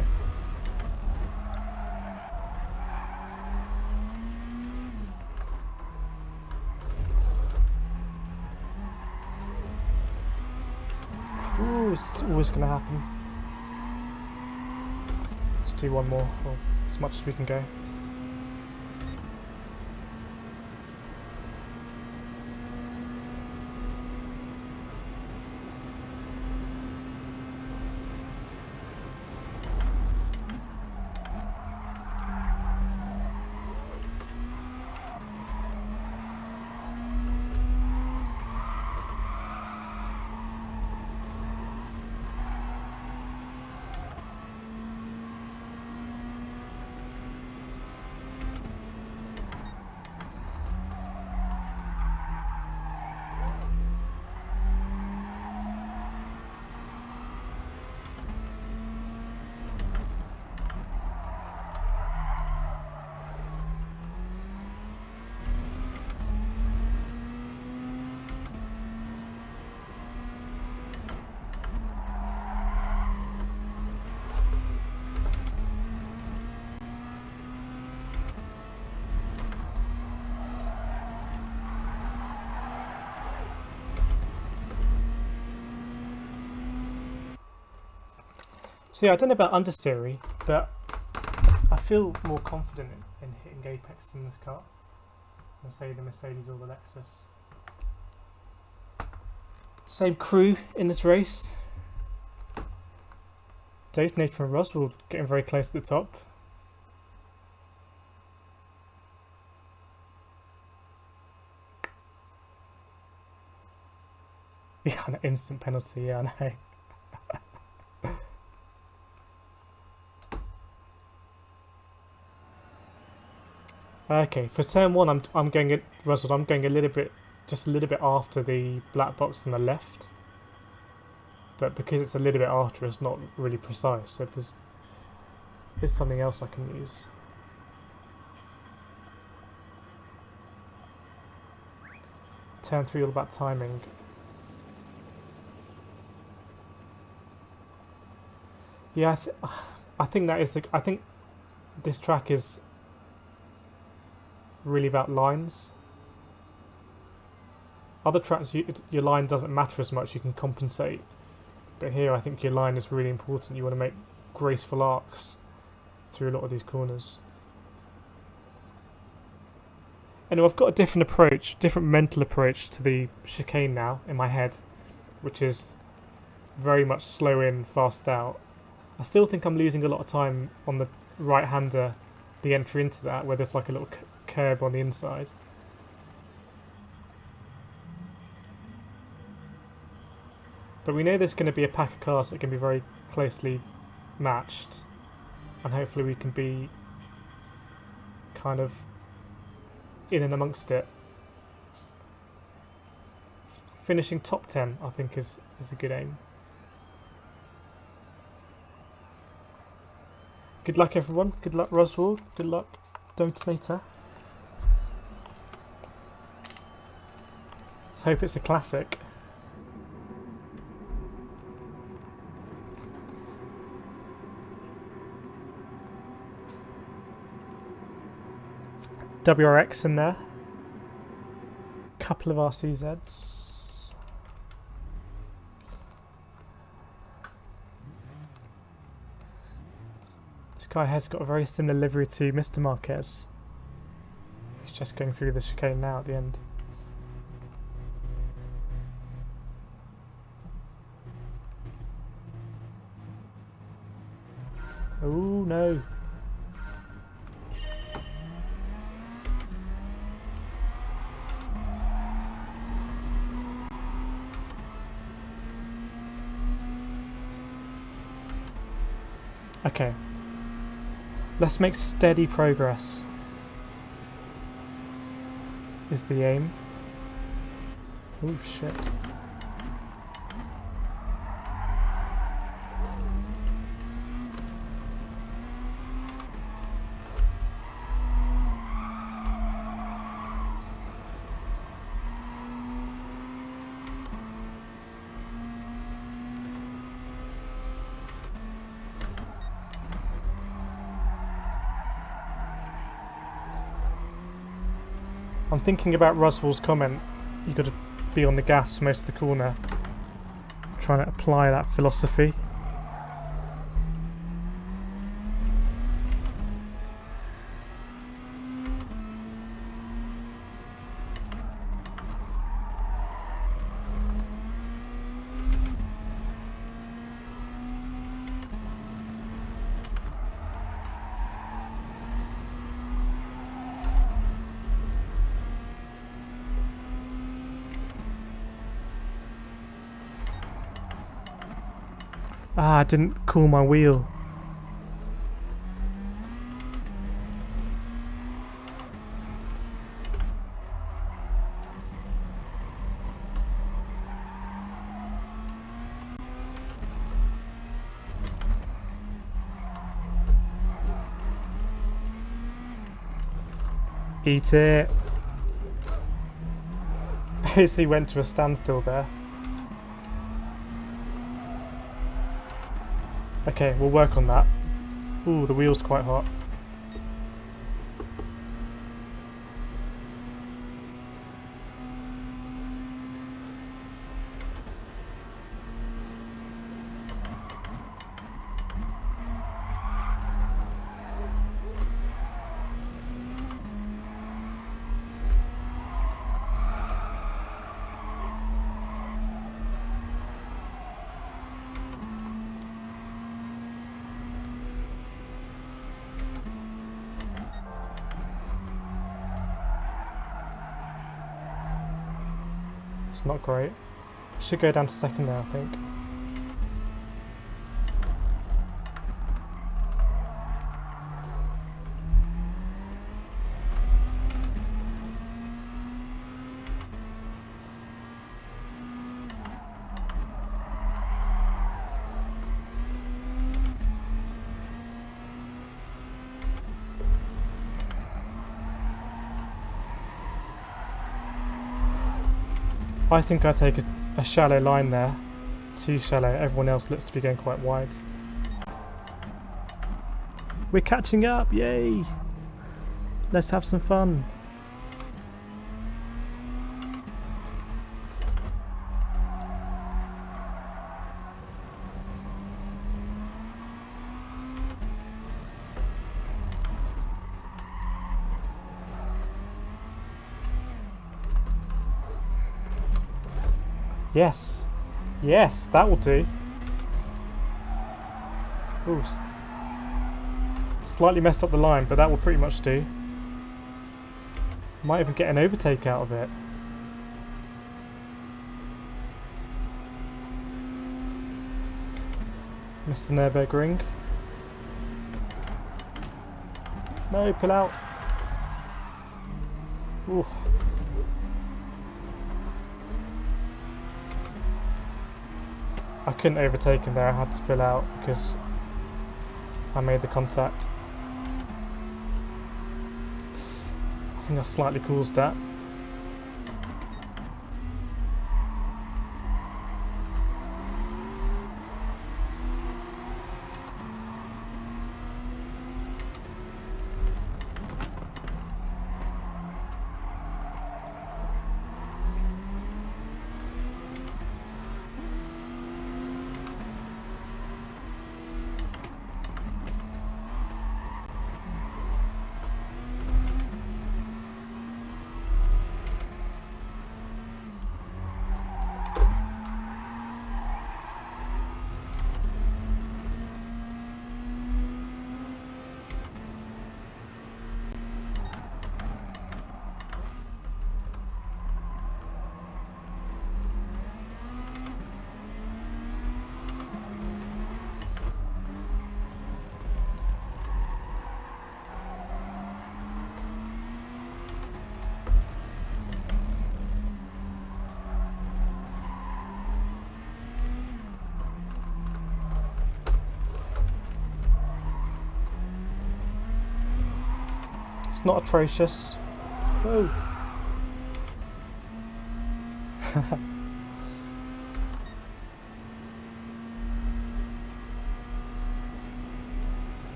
Ooh, it's always going to happen. Do one more, or as much as we can go. So yeah, I don't know about understeery, but I feel more confident in hitting apex in this car than say the Mercedes or the Lexus. Same crew in this race. Detonator and Roswell getting very close to the top. Yeah, an instant penalty, yeah, I know. Okay, for turn one, I'm going at Russell. I'm going just a little bit after the black box on the left, but because it's a little bit after, it's not really precise. So there's something else I can use. Turn three, all about timing. Yeah, I think that is I think this track is really about lines. Other tracks, your line doesn't matter as much, you can compensate. But here I think your line is really important. You want to make graceful arcs through a lot of these corners. Anyway, I've got a different approach, different mental approach to the chicane now in my head, which is very much slow in, fast out. I still think I'm losing a lot of time on the right-hander, the entry into that, where there's like a little curb on the inside. But we know there's going to be a pack of cars that can be very closely matched, and hopefully we can be kind of in and amongst it. Finishing top 10, I think, is a good aim. Good luck, everyone. Good luck, Roswell. Good luck, Detonator. Let's hope it's a classic. WRX in there. Couple of RCZs. This guy has got a very similar livery to Mr. Marquez. He's just going through the chicane now at the end. Oh no. Okay. Let's make steady progress. Is the aim. Oh shit. I'm thinking about Roswell's comment, you've got to be on the gas most of the corner. I'm trying to apply that philosophy. Ah, I didn't cool my wheel. Eat it. Basically went to a standstill there. Okay, we'll work on that. Ooh, the wheel's quite hot. It's not great. Should go down to second now, I think. I think I take a shallow line there. Too shallow. Everyone else looks to be going quite wide. We're catching up! Yay! Let's have some fun. Yes! Yes, that will do. Ooh, slightly messed up the line, but that will pretty much do. Might even get an overtake out of it. Mr. Nürburgring. No, pull out. Ooh. I couldn't overtake him there, I had to pull out because I made the contact. I think I slightly caused that. It's not atrocious. Whoa.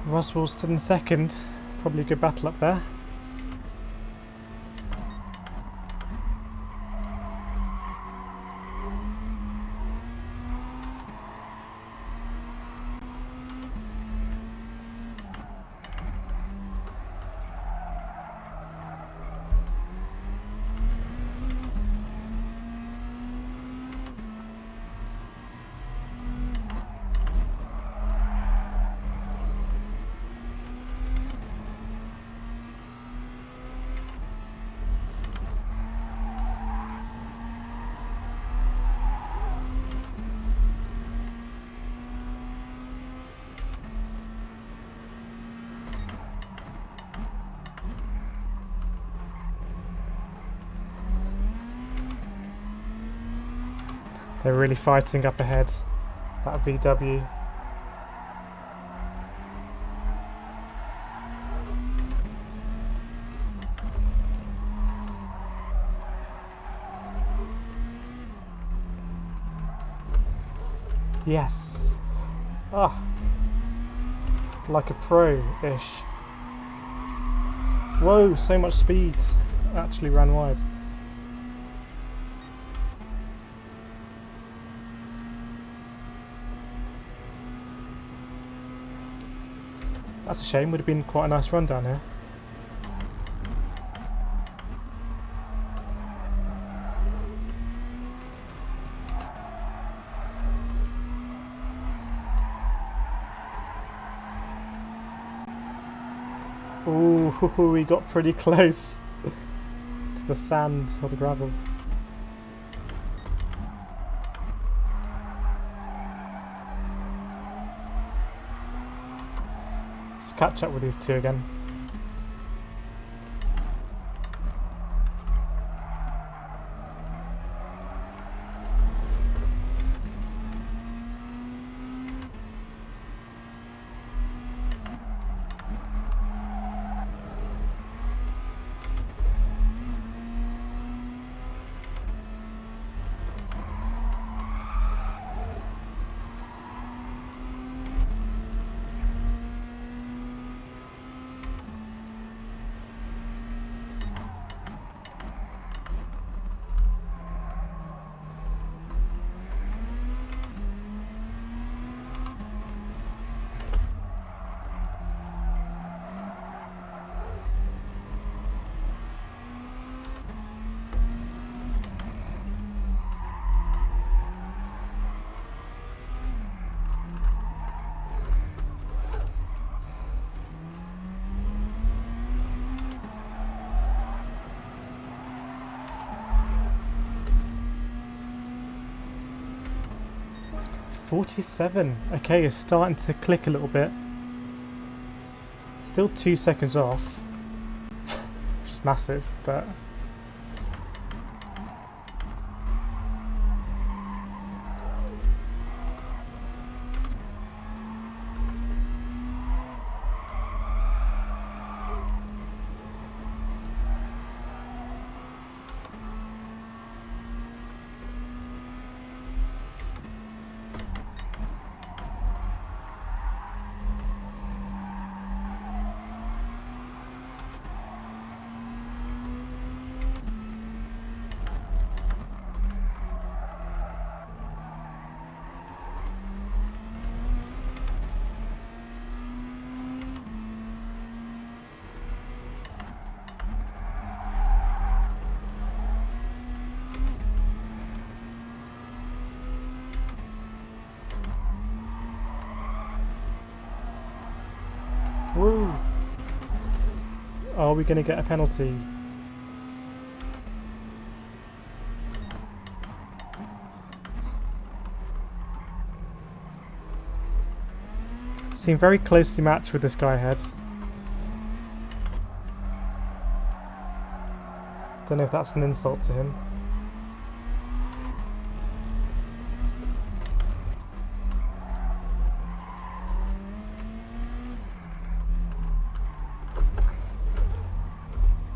Roswell's still in second. Probably a good battle up there. They're really fighting up ahead, that VW. Yes! Ah! Like a pro-ish. Whoa, so much speed. Actually ran wide. That's a shame, would have been quite a nice run down here. Ooh, we got pretty close to the sand or the gravel. Let's catch up with these two again. $47. Okay, it's starting to click a little bit. Still 2 seconds off, which is massive, but woo! Are we going to get a penalty? Seem very closely matched with this guy ahead. Don't know if that's an insult to him.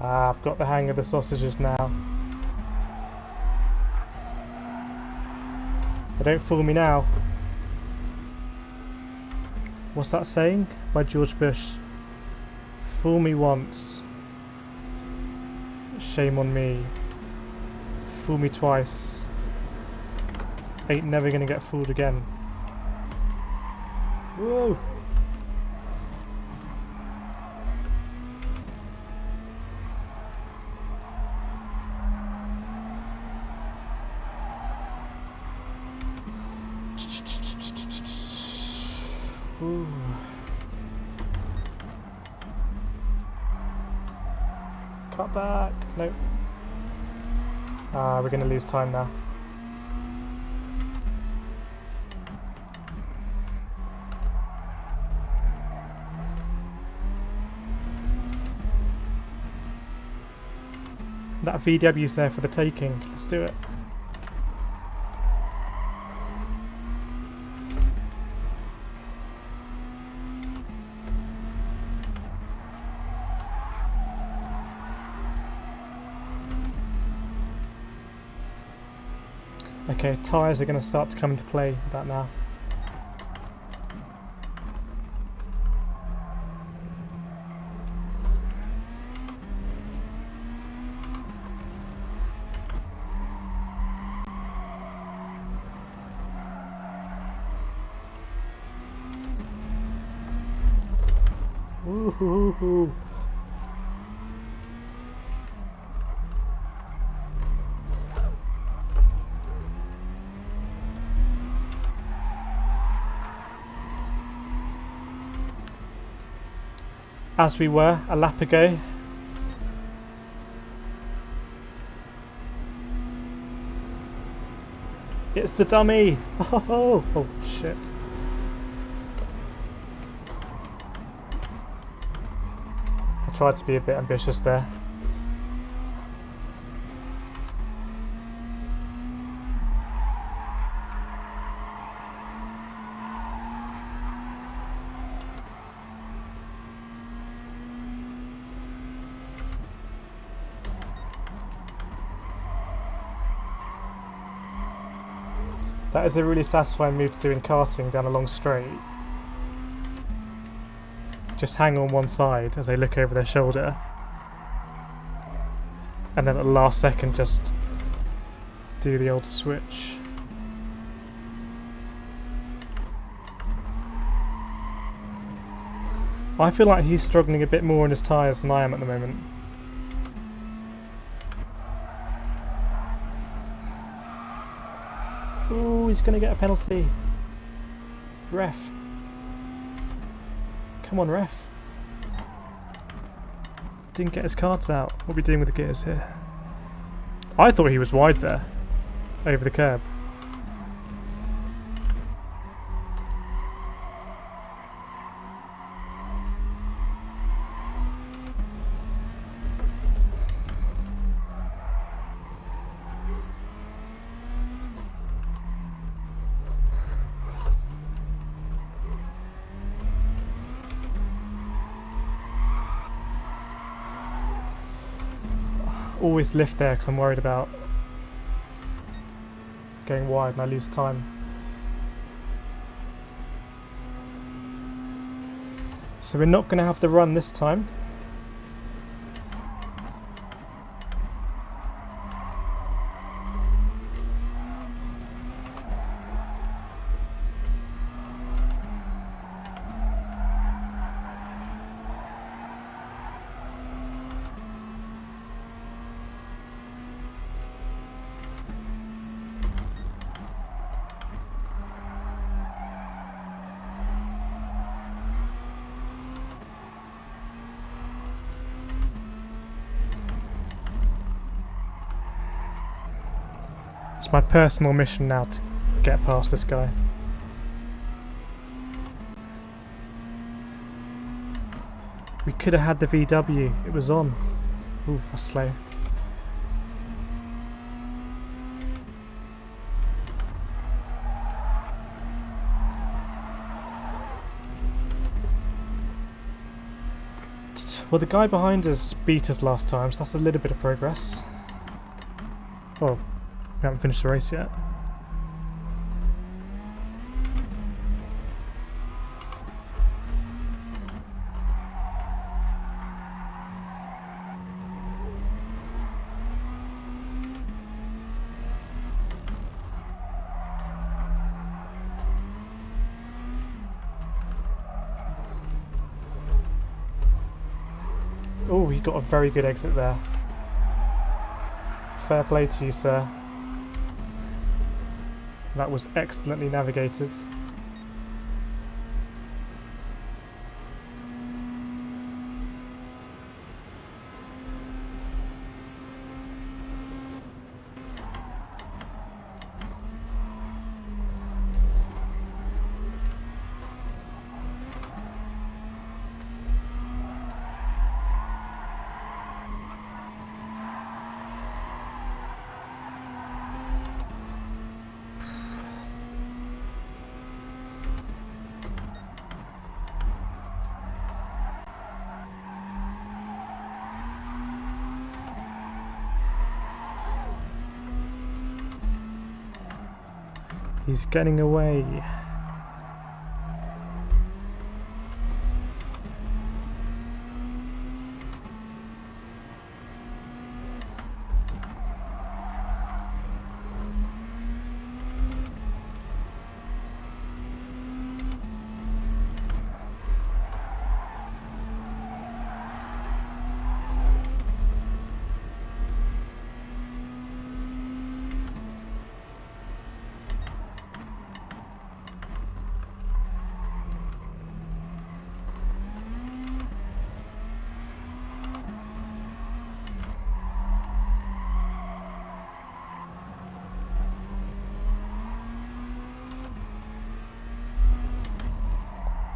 Ah, I've got the hang of the sausages now. They don't fool me now. What's that saying by George Bush? Fool me once, shame on me. Fool me twice, ain't never gonna get fooled again. Whoa! Ooh. Cut back. Nope. We're going to lose time now. That VW's there for the taking. Let's do it. Okay, tyres are going to start to come into play about now. Woohoo! as we were a lap ago. It's the dummy! Oh shit. I tried to be a bit ambitious there. That is a really satisfying move to do in karting down a long straight. Just hang on one side as they look over their shoulder. And then at the last second just do the old switch. I feel like he's struggling a bit more in his tyres than I am at the moment. Ooh, he's going to get a penalty. Ref. Come on, ref. Didn't get his cards out. What are we doing with the gears here? I thought he was wide there. Over the curb. Always lift there because I'm worried about going wide and I lose time. So we're not going to have the run this time. It's my personal mission now to get past this guy. We could have had the VW, it was on. Ooh, that's slow. Well, the guy behind us beat us last time, so that's a little bit of progress. Oh. We haven't finished the race yet. Oh, he got a very good exit there. Fair play to you, sir. That was excellently navigated. He's getting away.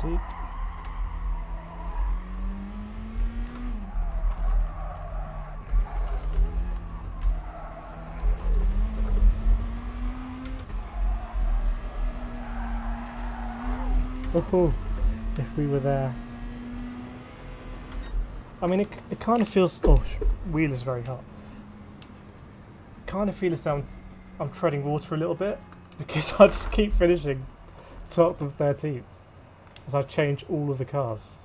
deep. Oh, if we were there. I mean, it kind of feels... Oh, wheel is very hot. Kind of feel as though I'm treading water a little bit, because I just keep finishing 12th and 13th as I change all of the cars.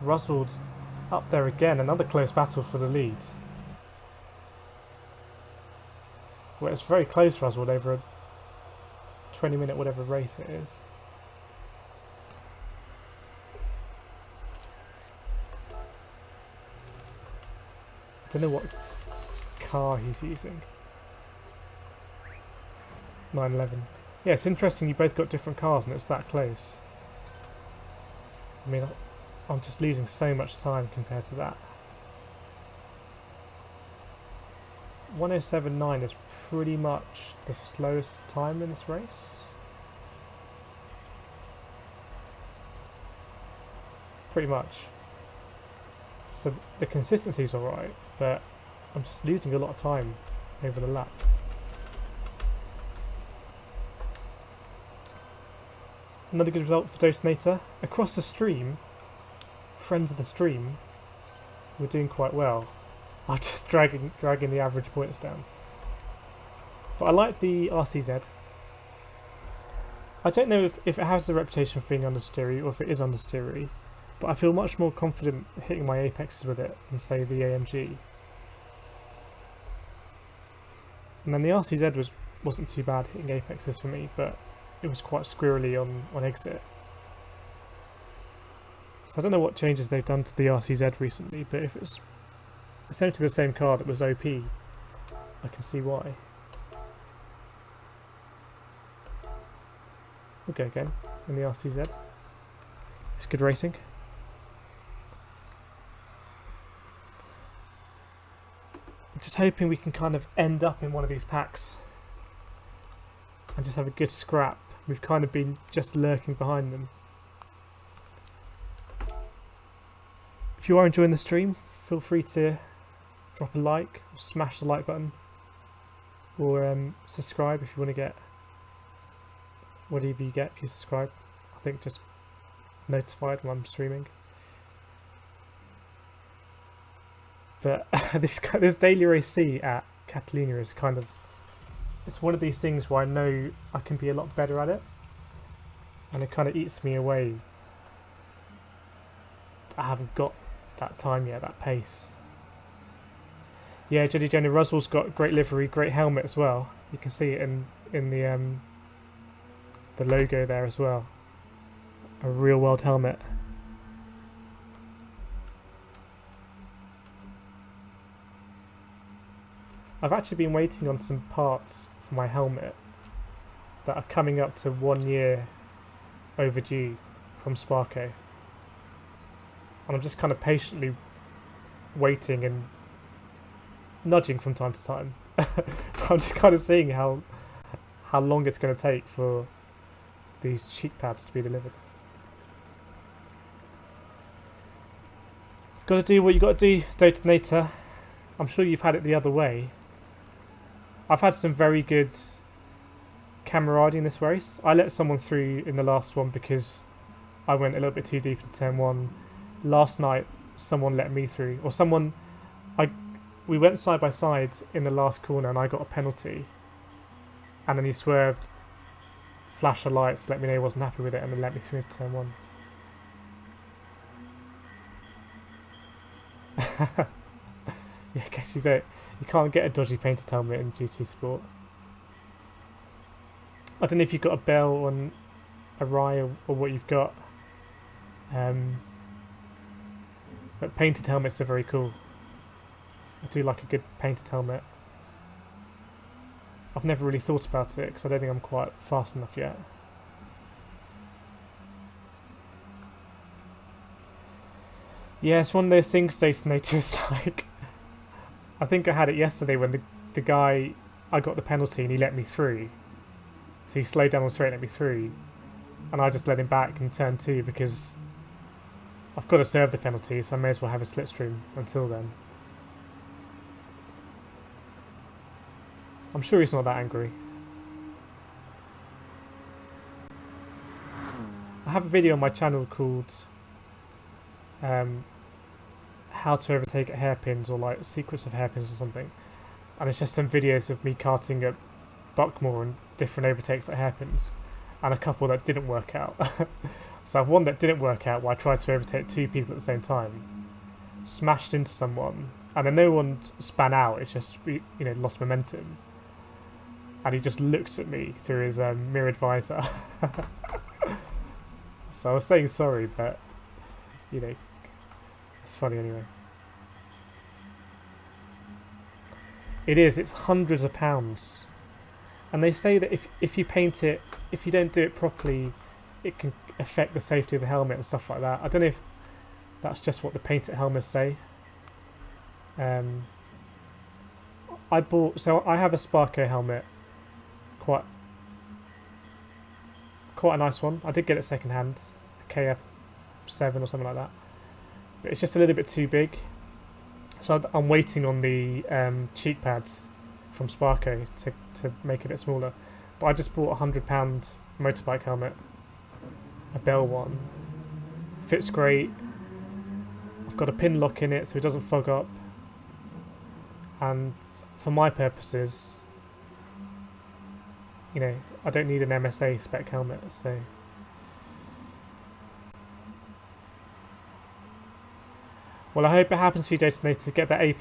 Roswell's up there again, another close battle for the lead. Well, it's very close, Roswell, over a 20-minute whatever race it is. I don't know what car he's using. 911. Yeah, it's interesting you both got different cars and it's that close. I mean, I'm just losing so much time compared to that. 1:07.9 is pretty much the slowest time in this race. Pretty much. So the consistency's alright, but I'm just losing a lot of time over the lap. Another good result for Detonator. Across the stream, friends of the stream, we're doing quite well. I'm just dragging the average points down. But I like the RCZ. I don't know if it has the reputation of being understeery or if it is understeery, but I feel much more confident hitting my apexes with it than, say, the AMG. And then the RCZ wasn't too bad hitting apexes for me, but it was quite squirrely on exit. So I don't know what changes they've done to the RCZ recently, but if it's essentially the same car that was OP, I can see why. We'll go again in the RCZ. It's good racing. I'm just hoping we can kind of end up in one of these packs and just have a good scrap. We've kind of been just lurking behind them. If you are enjoying the stream, feel free to drop a like, or smash the like button, or subscribe if you want to get whatever you get if you subscribe. I think just notified when I'm streaming. But this daily race C at Cataluyna is kind of, it's one of these things where I know I can be a lot better at it, and it kind of eats me away. I haven't got that time yet, that pace. Yeah, Jenny Roswell's got great livery, great helmet as well. You can see it in the logo there as well. A real world helmet. I've actually been waiting on some parts for my helmet that are coming up to 1 year overdue from Sparco. And I'm just kind of patiently waiting and nudging from time to time. I'm just kind of seeing how long it's going to take for these cheek pads to be delivered. Got to do what you got to do, Detonator. I'm sure you've had it the other way. I've had some very good camaraderie in this race. I let someone through in the last one because I went a little bit too deep into turn 1. Last night, someone let me through, or we went side by side in the last corner, and I got a penalty. And then he swerved, flashed the lights to let me know he wasn't happy with it, and then let me through into turn 1. Yeah, I guess you can't get a dodgy painted helmet in GT Sport. I don't know if you've got a bell on a Rye or what you've got. But painted helmets are very cool. I do like a good painted helmet. I've never really thought about it because I don't think I'm quite fast enough yet. Yeah, it's one of those things, Detonator. It's like, I think I had it yesterday when the guy I got the penalty and he let me through. So he slowed down on the straight and let me through. And I just let him back in turn 2 because I've got to serve the penalty, so I may as well have a slipstream until then. I'm sure he's not that angry. I have a video on my channel called how to overtake at hairpins, or like secrets of hairpins or something. And it's just some videos of me karting at Buckmore and different overtakes at hairpins, and a couple that didn't work out. So I've one that didn't work out where I tried to overtake 2 people at the same time, smashed into someone, and then no one span out. It's just, you know, lost momentum, and he just looked at me through his mirrored visor. So I was saying sorry, but you know, it's funny anyway. It is. It's hundreds of pounds. And they say that if you paint it, if you don't do it properly, it can affect the safety of the helmet and stuff like that. I don't know if that's just what the painted helmets say. I have a Sparko helmet, quite a nice one. I did get it second hand, a KF7 or something like that, but it's just a little bit too big. So I'm waiting on the cheek pads from Sparko to make it a bit smaller. But I just bought a £100 motorbike helmet, a Bell one. Fits great. I've got a pin lock in it so it doesn't fog up. And for my purposes, you know, I don't need an MSA spec helmet, so. Well, I hope it happens for you, Detonator, to get that A+.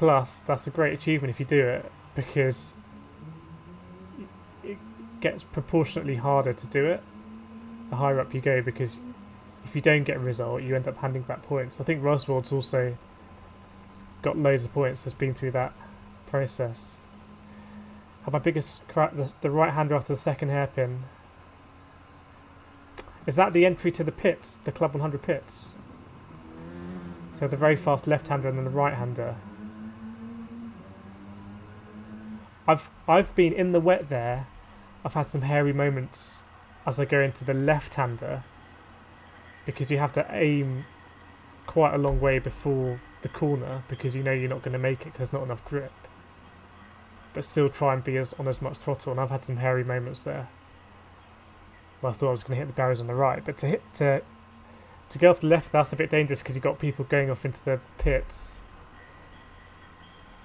That's a great achievement if you do it, because it gets proportionately harder to do it the higher up you go, because if you don't get a result, you end up handing back points. I think Roswald's also got loads of points, has been through that process. Had my biggest crack, the right hander after the second hairpin. Is that the entry to the pits, the Club 100 pits? So the very fast left-hander and then the right-hander. I've been in the wet there. I've had some hairy moments as I go into the left-hander, because you have to aim quite a long way before the corner, because you know you're not going to make it because there's not enough grip. But still try and be on as much throttle, and I've had some hairy moments there. Well, I thought I was going to hit the barriers on the right, but to go off the left, that's a bit dangerous because you've got people going off into the pits.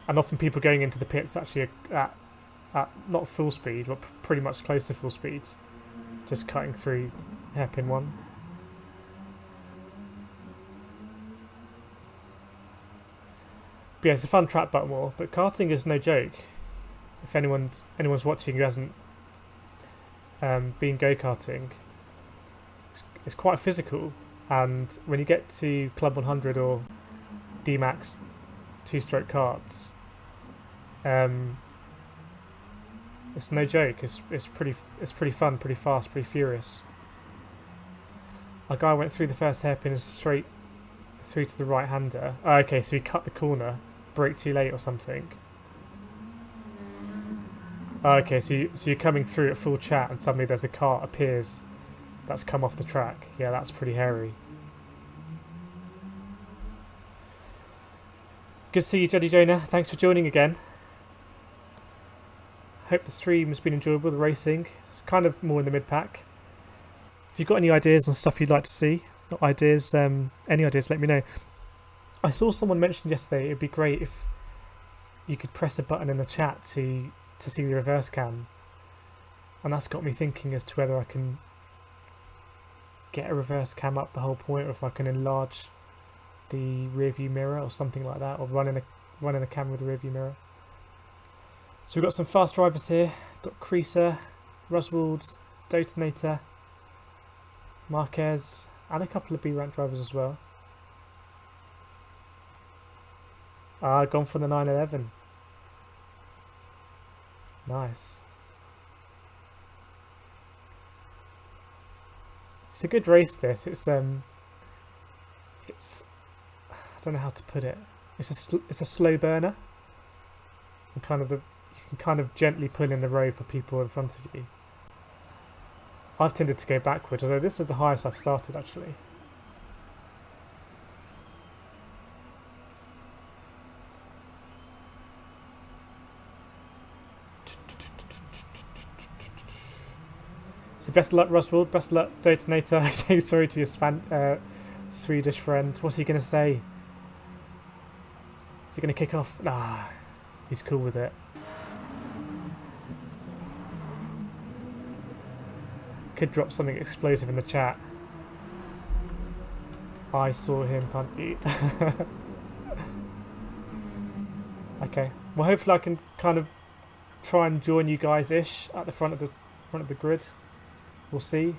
And often people going into the pits actually at not full speed, but pretty much close to full speed. Just cutting through hairpin 1. But yeah, it's a fun track Buckmore, but karting is no joke. If anyone's watching who hasn't been go-karting, it's quite physical. And when you get to Club 100 or D-Max 2-stroke karts, it's no joke. It's pretty fun, pretty fast, pretty furious. A guy went through the first hairpin straight through to the right-hander. Oh, okay, so he cut the corner, braked too late or something. Oh, okay, so you're coming through at full chat and suddenly there's a car appears that's come off the track. Yeah, that's pretty hairy. Good to see you, Juddy Jonah. Thanks for joining again. Hope the stream has been enjoyable, the racing. It's kind of more in the mid-pack. If you've got any ideas on stuff you'd like to see, not ideas, any ideas, let me know. I saw someone mention yesterday it'd be great if you could press a button in the chat to see the reverse cam. And that's got me thinking as to whether I can get a reverse cam up the whole point, or if I can enlarge the rear view mirror or something like that, or running a camera with a rear view mirror. So we've got some fast drivers here. Got Creaser, Roswald, Detonator, Marquez, and a couple of B-rank drivers as well. Gone for the 911. Nice. It's a good race, this. It's I don't know how to put it. It's a slow burner, and kind of you can kind of gently pull in the rope for people in front of you. I've tended to go backwards, although this is the highest I've started actually. So best of luck, Roswell. Best of luck, Detonator. Say sorry to your Swedish friend. What's he going to say? Is he going to kick off? Nah, he's cool with it. Could drop something explosive in the chat. I saw him punt you. Okay. Well, hopefully I can kind of try and join you guys-ish at the front of the grid. We'll see.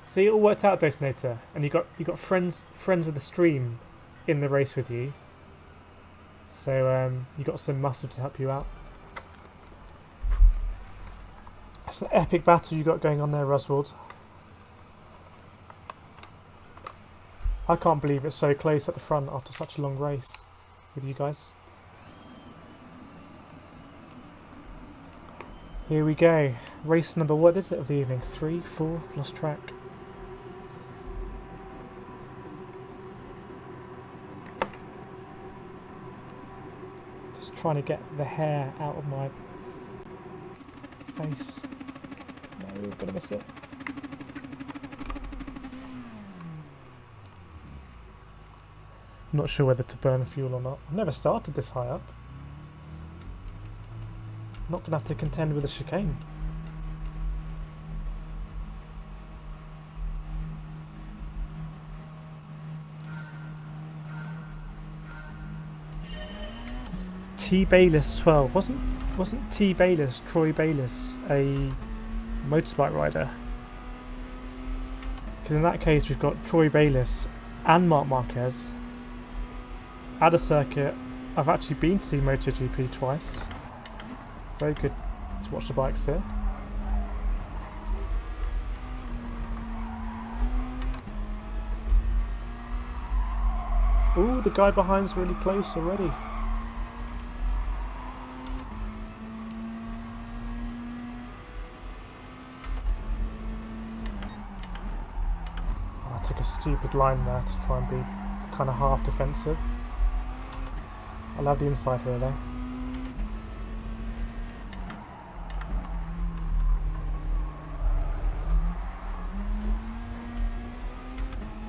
See, it all worked out, Detonator, and you got friends of the stream in the race with you. So you got some muscle to help you out. It's an epic battle you got going on there, Roswald. I can't believe it's so close at the front after such a long race with you guys. Here we go. Race number, what is it of the evening? 3, 4? I've lost track. Just trying to get the hair out of my face. No, we're gonna miss it. Not sure whether to burn fuel or not. I've never started this high up. Not going to have to contend with a chicane. T. Bayliss 12. Wasn't T. Bayliss, Troy Bayliss, a motorbike rider? Because in that case we've got Troy Bayliss and Marc Marquez at a circuit I've actually been to see MotoGP twice. Very good to watch the bikes here. Ooh, the guy behind's really close already. I took a stupid line there to try and be kind of half defensive. I'll have the inside here though.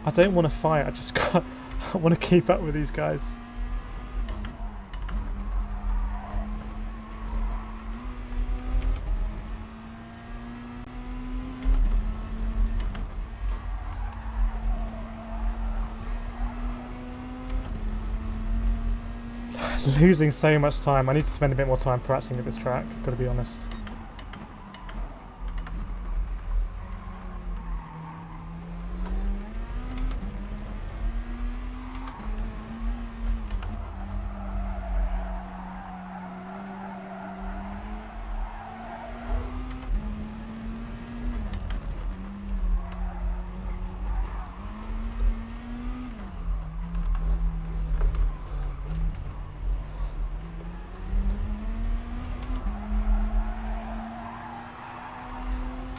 I don't want to fight, I want to keep up with these guys. Losing so much time. I need to spend a bit more time practicing at this track, gotta be honest.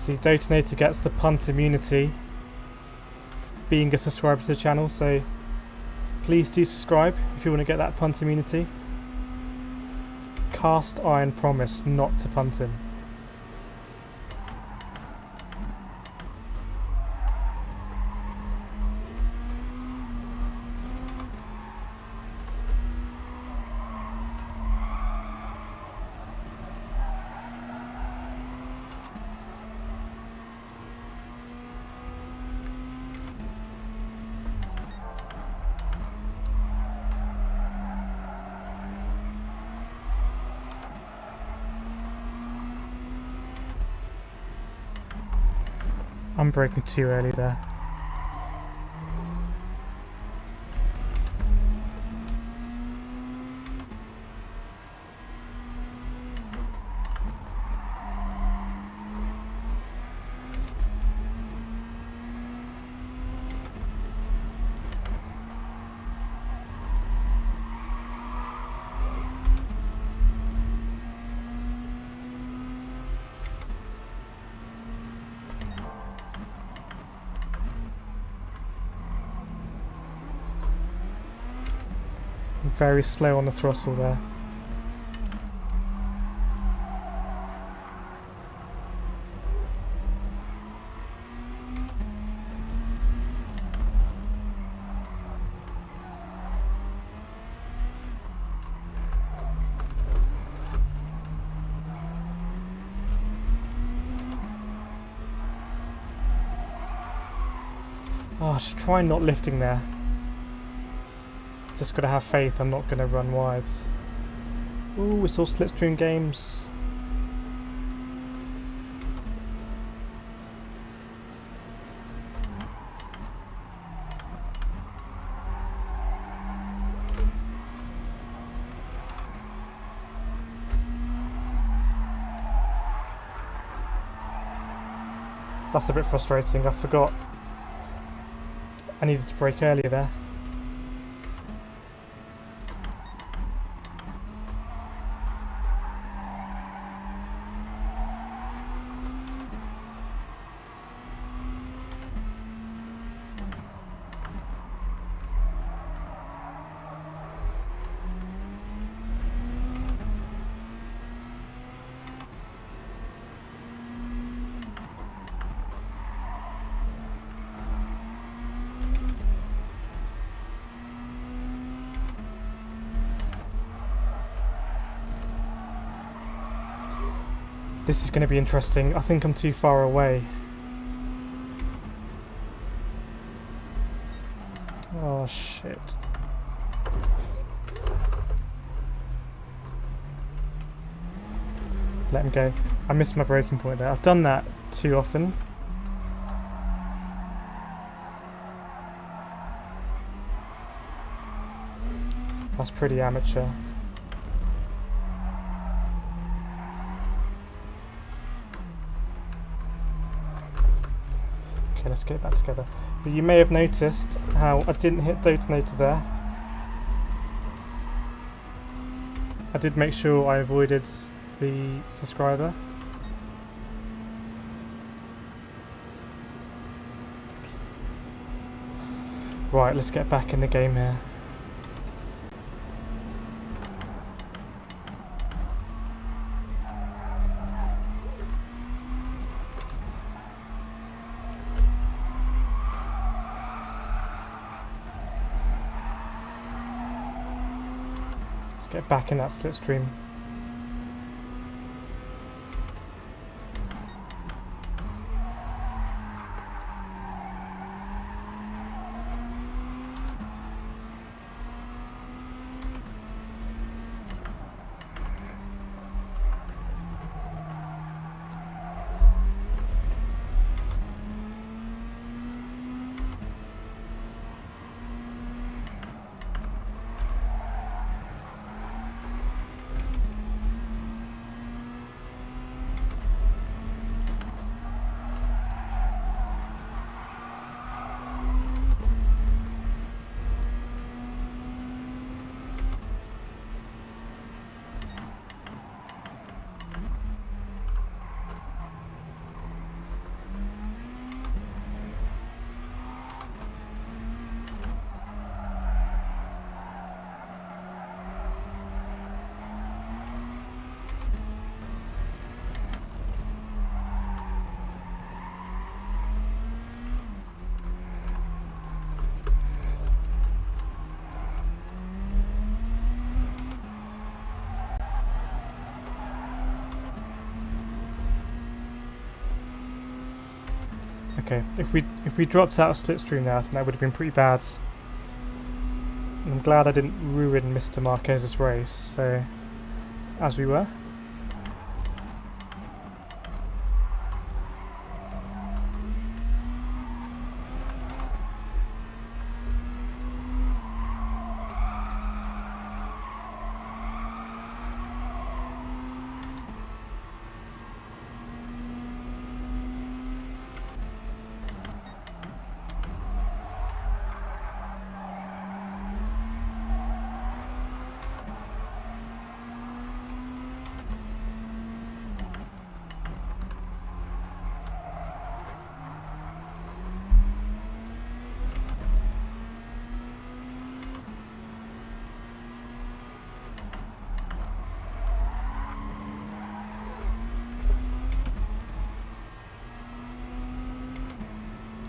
The Detonator gets the punt immunity being a subscriber to the channel, so please do subscribe if you want to get that punt immunity. Cast iron promise not to punt him. I'm braking too early there. I'm very slow on the throttle there. Oh, I should try not lifting there. Just gotta have faith I'm not gonna run wide. Ooh, it's all slipstream games. That's a bit frustrating. I forgot I needed to brake earlier there. This is going to be interesting. I think I'm too far away. Oh shit. Let him go. I missed my braking point there. I've done that too often. That's pretty amateur. Okay, let's get back together. But you may have noticed how I didn't hit detonator there. I did make sure I avoided the subscriber. Right, let's get back in the game here. Get back in that slipstream. Okay, if we dropped out of slipstream now, I think that would have been pretty bad. And I'm glad I didn't ruin Mr. Marquez's race, so as we were.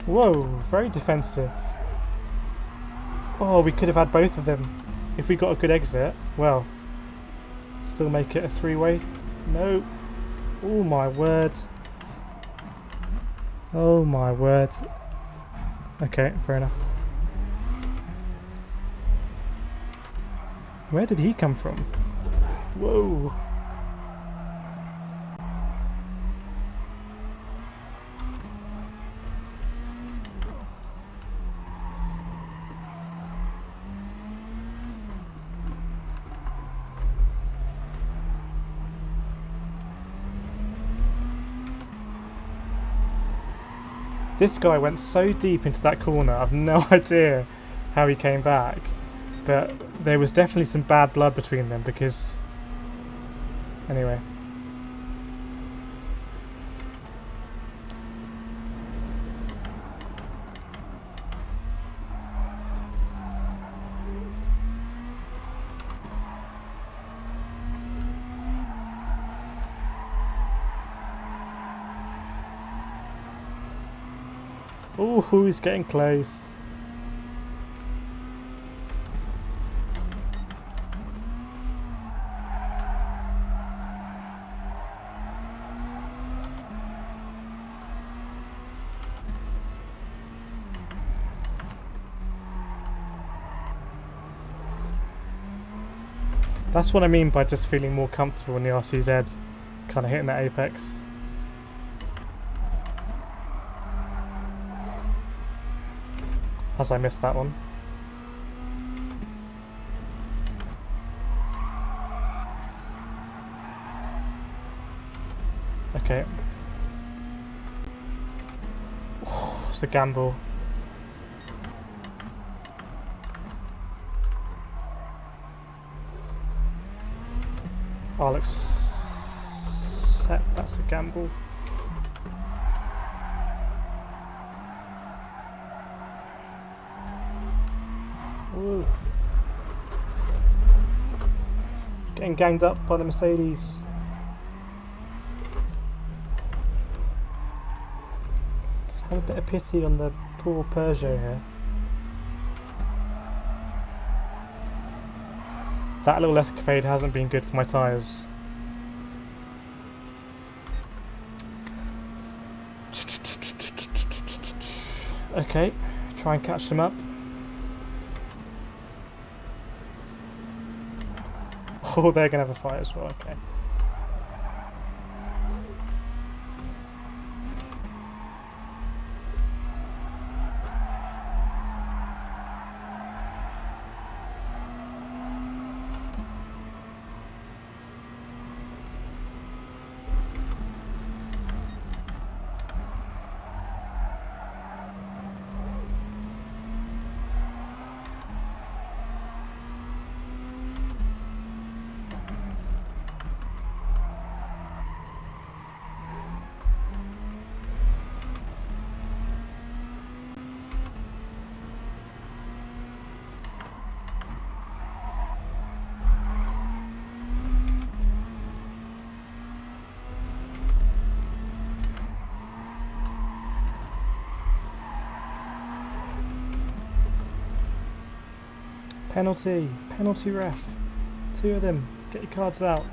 Whoa, very defensive. Oh, we could have had both of them. If we got a good exit, well, still make it a three-way. No. Oh my word. Oh my word. Okay, fair enough. Where did he come from? Whoa. This guy went so deep into that corner, I've no idea how he came back. But there was definitely some bad blood between them because... Anyway. Oh, he's getting close. That's what I mean by just feeling more comfortable in the RCZ, kind of hitting that apex. As I missed that one. Okay. Oh, it's a gamble. I'll accept that's a gamble. Ooh. Getting ganged up by the Mercedes. Just have a bit of pity on the poor Peugeot here. That little escapade hasn't been good for my tyres. Okay, try and catch them up. Oh, they're going to have a fight as well, okay. Penalty! Penalty ref! 2 of them. Get your cards out.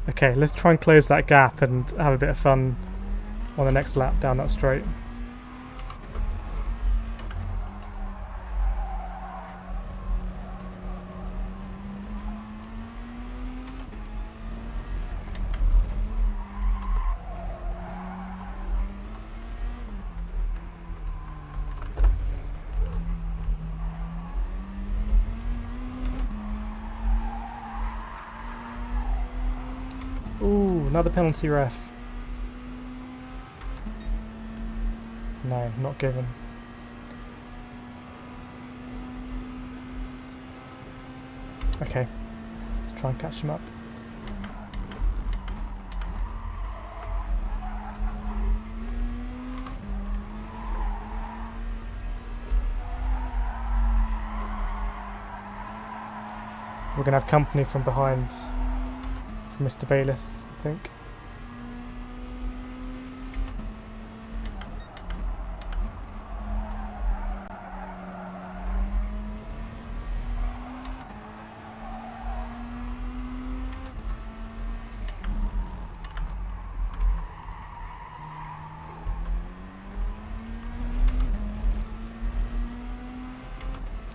Okay, let's try and close that gap and have a bit of fun on the next lap down that straight. Ooh, another penalty ref. No, not given. Okay, let's try and catch him up. We're going to have company from behind. Mr. Bayliss, I think.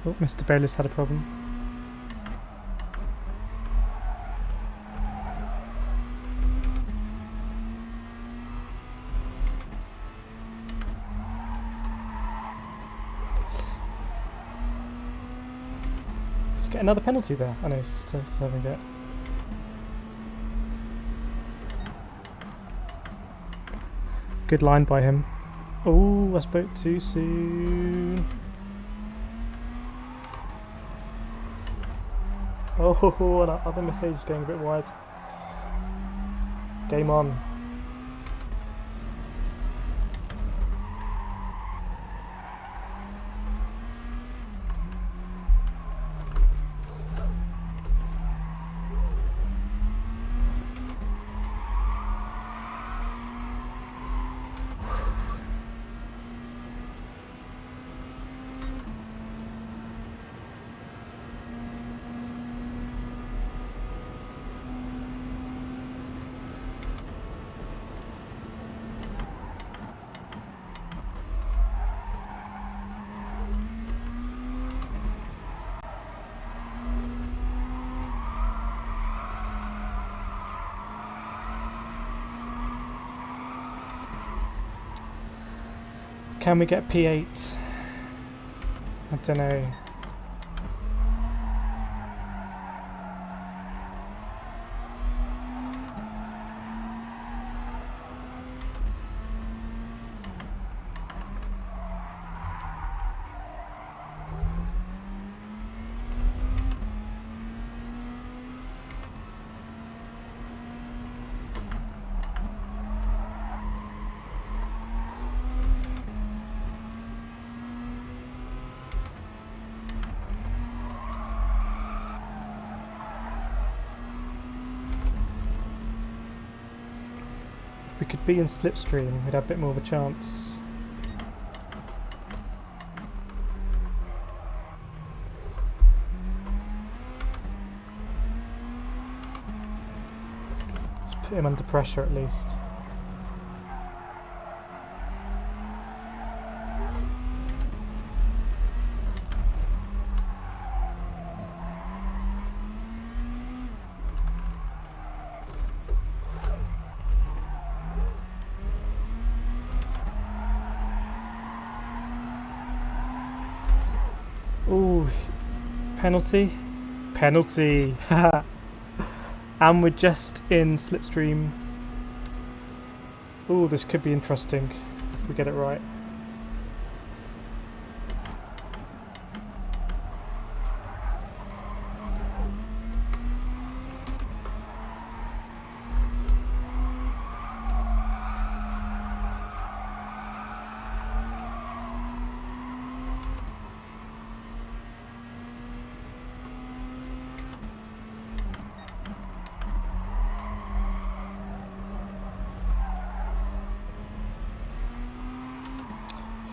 Oh, Mr. Bayliss had a problem. Let's get another penalty there. I know, it's just having it. Good line by him. Oh, I spoke too soon. Oh, that other Mercedes is going a bit wide. Game on. Can we get P8? I don't know. If we could be in slipstream, we'd have a bit more of a chance. Let's put him under pressure at least. Ooh, penalty? Penalty! And we're just in slipstream. Ooh, this could be interesting if we get it right.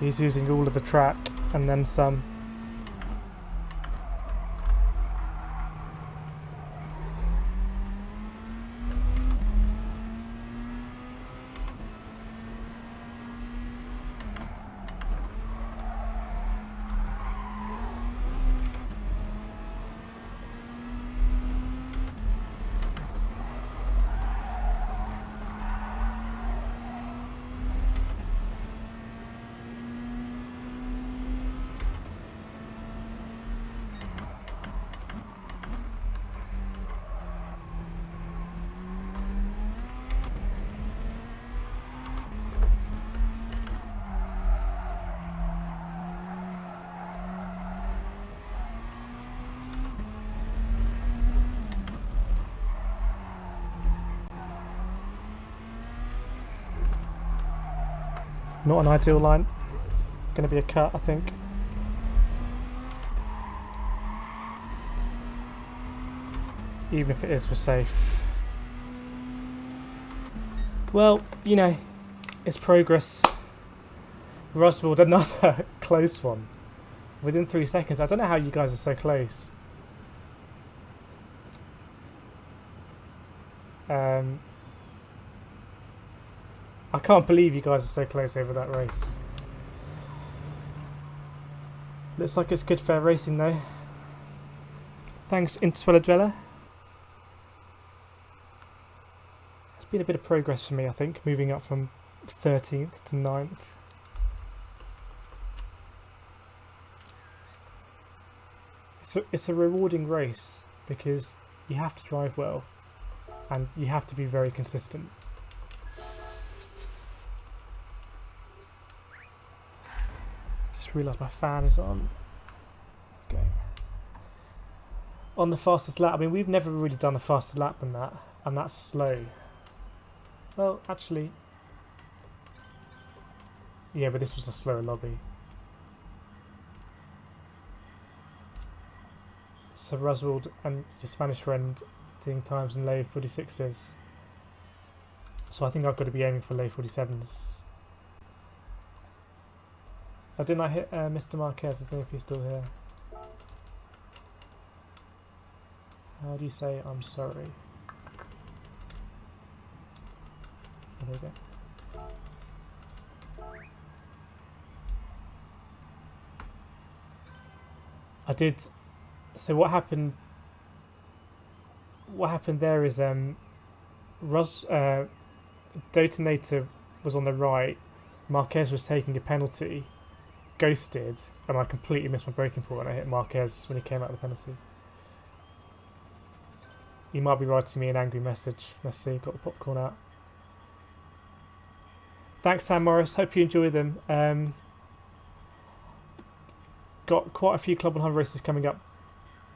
He's using all of the track and then some. Not an ideal line. Going to be a cut, I think. Even if it is, we're safe. Well, you know, it's progress. Russell, another close one. Within 3 seconds. I don't know how you guys are so close. I can't believe you guys are so close over that race. Looks like it's good fair racing though. Thanks, Interstellar Dweller. There's been a bit of progress for me, I think, moving up from 13th to 9th. It's a rewarding race because you have to drive well and you have to be very consistent. Just realised my fan is on. Okay. On the fastest lap, I mean, we've never really done a faster lap than that, and that's slow. Well, actually, yeah, but this was a slower lobby. So Roswald and your Spanish friend doing times in low 46s. So I think I've got to be aiming for low 47s. Didn't I hit Mr. Marquez? I don't know if he's still here. How do you say I'm sorry? Oh, there we go. I did. So what happened? What happened there is Detonator was on the right. Marquez was taking a penalty, ghosted, and I completely missed my braking point when I hit Marquez when he came out of the penalty. He might be writing me an angry message. Let's see, got the popcorn out. Thanks, Sam Morris. Hope you enjoy them. Got quite a few Club 100 races coming up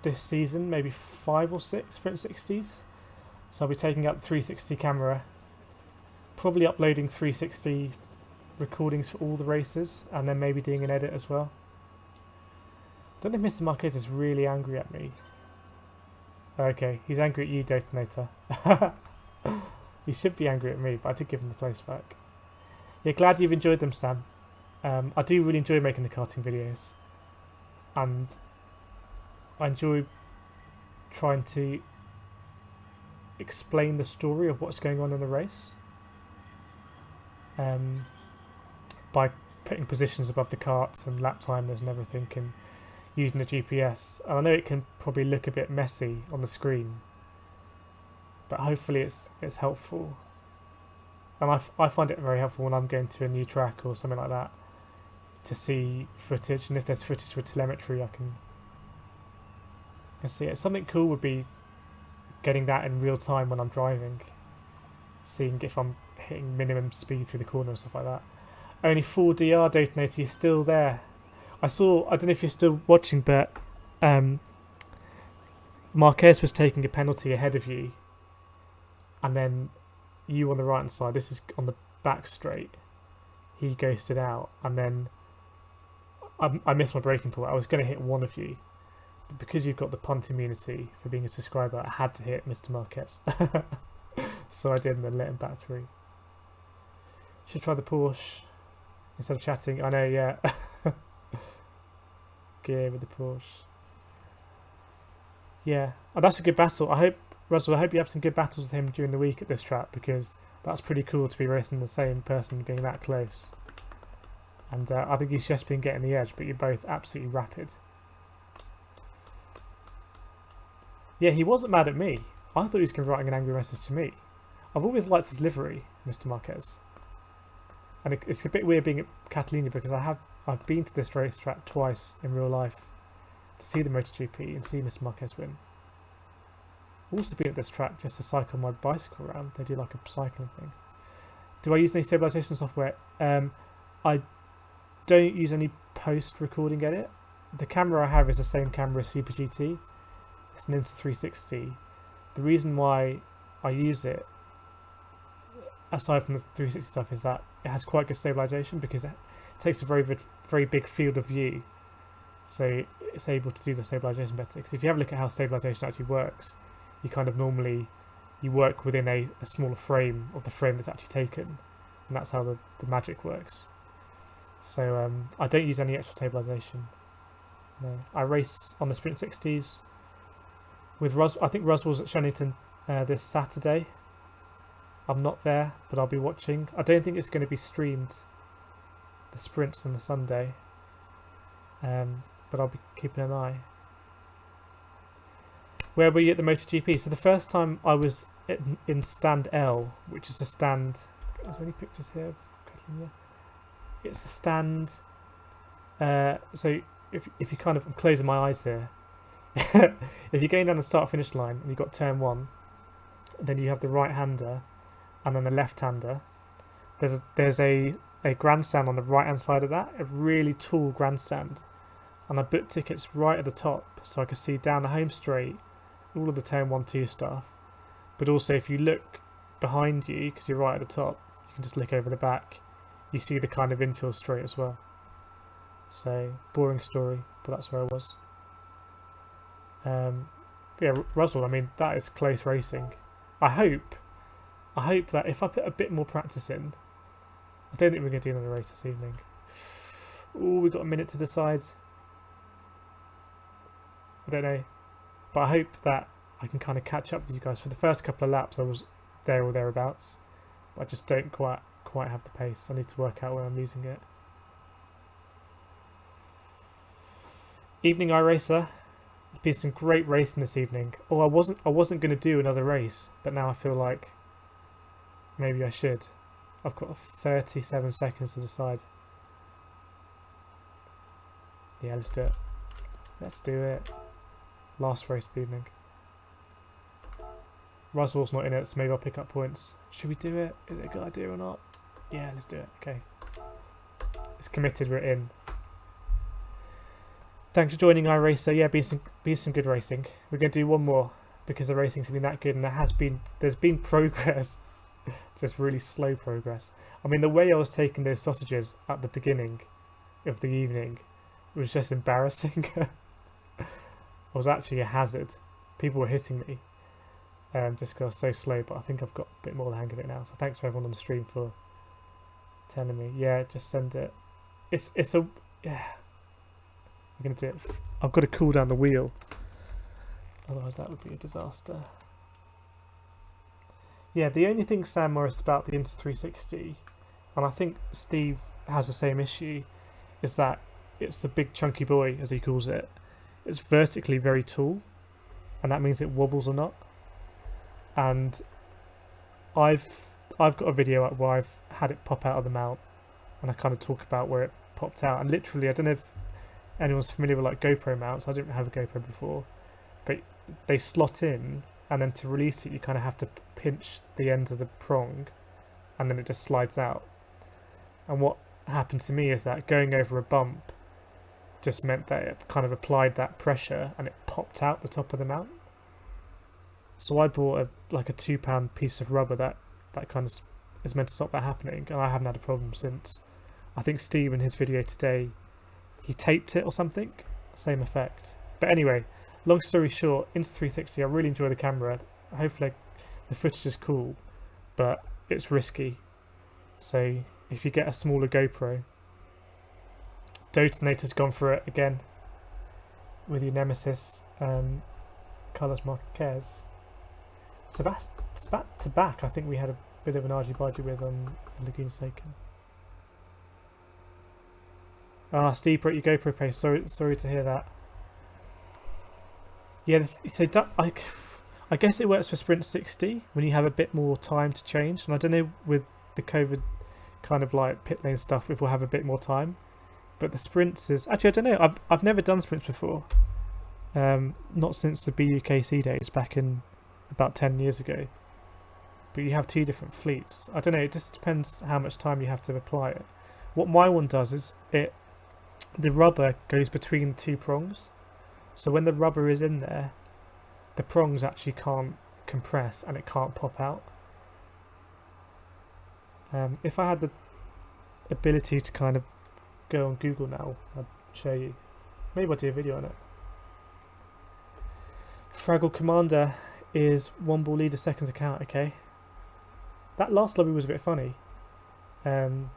this season, maybe 5 or 6 Sprint 60s. So I'll be taking out the 360 camera, probably uploading 360 recordings for all the races, and then maybe doing an edit as well. I don't know if Mr. Marquez is really angry at me. Okay, he's angry at you, Detonator. He should be angry at me, but I did give him the place back. Yeah, glad you've enjoyed them, Sam. I do really enjoy making the karting videos, and I enjoy trying to explain the story of what's going on in the race by putting positions above the carts and lap timers and everything, and using the GPS. And I know it can probably look a bit messy on the screen, but hopefully it's helpful. And I find it very helpful when I'm going to a new track or something like that to see footage, and if there's footage with telemetry I can see it. Something cool would be getting that in real time when I'm driving, seeing if I'm hitting minimum speed through the corner and stuff like that. Only 4DR Detonator, you're still there. I don't know if you're still watching, but Marquez was taking a penalty ahead of you, and then you on the right hand side, this is on the back straight, he ghosted out, and then I missed my braking point. I was going to hit one of you, but because you've got the punt immunity for being a subscriber, I had to hit Mr. Marquez. So I did, and then let him back through. Should try the Porsche instead of chatting. I know, yeah. Gear with the Porsche. Yeah, oh, that's a good battle. I hope, Russell, I hope you have some good battles with him during the week at this track, because that's pretty cool to be racing the same person being that close. And I think he's just been getting the edge, but you're both absolutely rapid. Yeah, he wasn't mad at me. I thought he was going to be writing an angry message to me. I've always liked his livery, Mr. Marquez. And it's a bit weird being at Cataluyna, because I've been to this racetrack twice in real life to see the MotoGP and see Mr. Marquez win. Also been at this track just to cycle my bicycle around. They do like a cycling thing. Do I use any stabilisation software? I don't use any post-recording edit. The camera I have is the same camera as Super GT. It's an Insta360. The reason why I use it, aside from the 360 stuff, is that it has quite good stabilisation, because it takes a very big field of view, so it's able to do the stabilisation better. Because if you have a look at how stabilisation actually works, you kind of normally work within a smaller frame of the frame that's actually taken, and that's how the magic works. So I don't use any extra stabilisation. No, I race on the Sprint 60s with I think Roswell's at Shannington this Saturday. I'm not there, but I'll be watching. I don't think it's going to be streamed, the sprints on the Sunday. but I'll be keeping an eye. Where were you at the MotoGP? So the first time I was in stand L, which is a stand. Is there any pictures here of Cataluyna? It's a stand. So if you kind of, I'm closing my eyes here. If you're going down the start finish line and you've got turn 1, then you have the right hander and then the left hander. There's a grandstand on the right hand side of that, a really tall grandstand, and I booked tickets right at the top so I could see down the home straight all of the turn 1, 2 stuff. But also if you look behind you, because you're right at the top, you can just look over the back, you see the kind of infield straight as well. So boring story, but that's where I was. Yeah, Russell, I mean, that is close racing. I hope that if I put a bit more practice in, I don't think we're going to do another race this evening. Oh, we've got a minute to decide. I don't know, but I hope that I can kind of catch up with you guys. For the first couple of laps I was there or thereabouts, but I just don't quite have the pace. I need to work out where I'm losing it. Evening iRacer. There's been some great racing this evening. Oh, I wasn't going to do another race, but now I feel like maybe I should. I've got 37 seconds to decide. Yeah, let's do it. Let's do it. Last race of the evening. Russell's not in it, so maybe I'll pick up points. Should we do it? Is it a good idea or not? Yeah, let's do it. Okay. It's committed, we're in. Thanks for joining iRacer. Yeah, be some good racing. We're going to do one more because the racing's been that good, and there's been progress. Just really slow progress. I mean, the way I was taking those sausages at the beginning of the evening was just embarrassing. I was actually a hazard. People were hitting me just because I was so slow, but I think I've got a bit more the hang of it now. So thanks for everyone on the stream for telling me. Yeah, just send it. It's a... Yeah. We're going to do it. I've got to cool down the wheel. Otherwise that would be a disaster. Yeah, the only thing, Sam Morris, about the Insta360, and I think Steve has the same issue, is that it's the big chunky boy, as he calls it. It's vertically very tall, and that means it wobbles a lot. And I've got a video up where I've had it pop out of the mount, and I kind of talk about where it popped out. And literally, I don't know if anyone's familiar with like GoPro mounts. I didn't have a GoPro before, but they slot in, and then to release it you kind of have to pinch the end of the prong, and then it just slides out. And what happened to me is that going over a bump just meant that it kind of applied that pressure and it popped out the top of the mount. So I bought a £2 piece of rubber that kind of is meant to stop that happening, and I haven't had a problem since. I think Steve in his video today, he taped it or something, same effect. But anyway, long story short, Insta360, I really enjoy the camera. Hopefully the footage is cool, but it's risky. So if you get a smaller GoPro, Detonator's gone for it again with your Nemesis, Carlos Marquez. Sebastian to back, I think we had a bit of an argy-bargy with on Laguna Seca. Ah, Steve broke your GoPro pace. Sorry to hear that. Yeah, so I guess it works for Sprint 60 when you have a bit more time to change. And I don't know with the COVID kind of like pit lane stuff if we'll have a bit more time. But the sprints is actually, I don't know. I've never done sprints before. Not since the BUKC days back in about 10 years ago. But you have 2 different fleets. I don't know. It just depends how much time you have to apply it. What my one does is the rubber goes between the 2 prongs. So when the rubber is in there, the prongs actually can't compress and it can't pop out. If I had the ability to kind of go on Google now, I'd show you. Maybe I'll do a video on it. Fraggle Commander is 1 ball leader, seconds account. Okay. That last lobby was a bit funny. But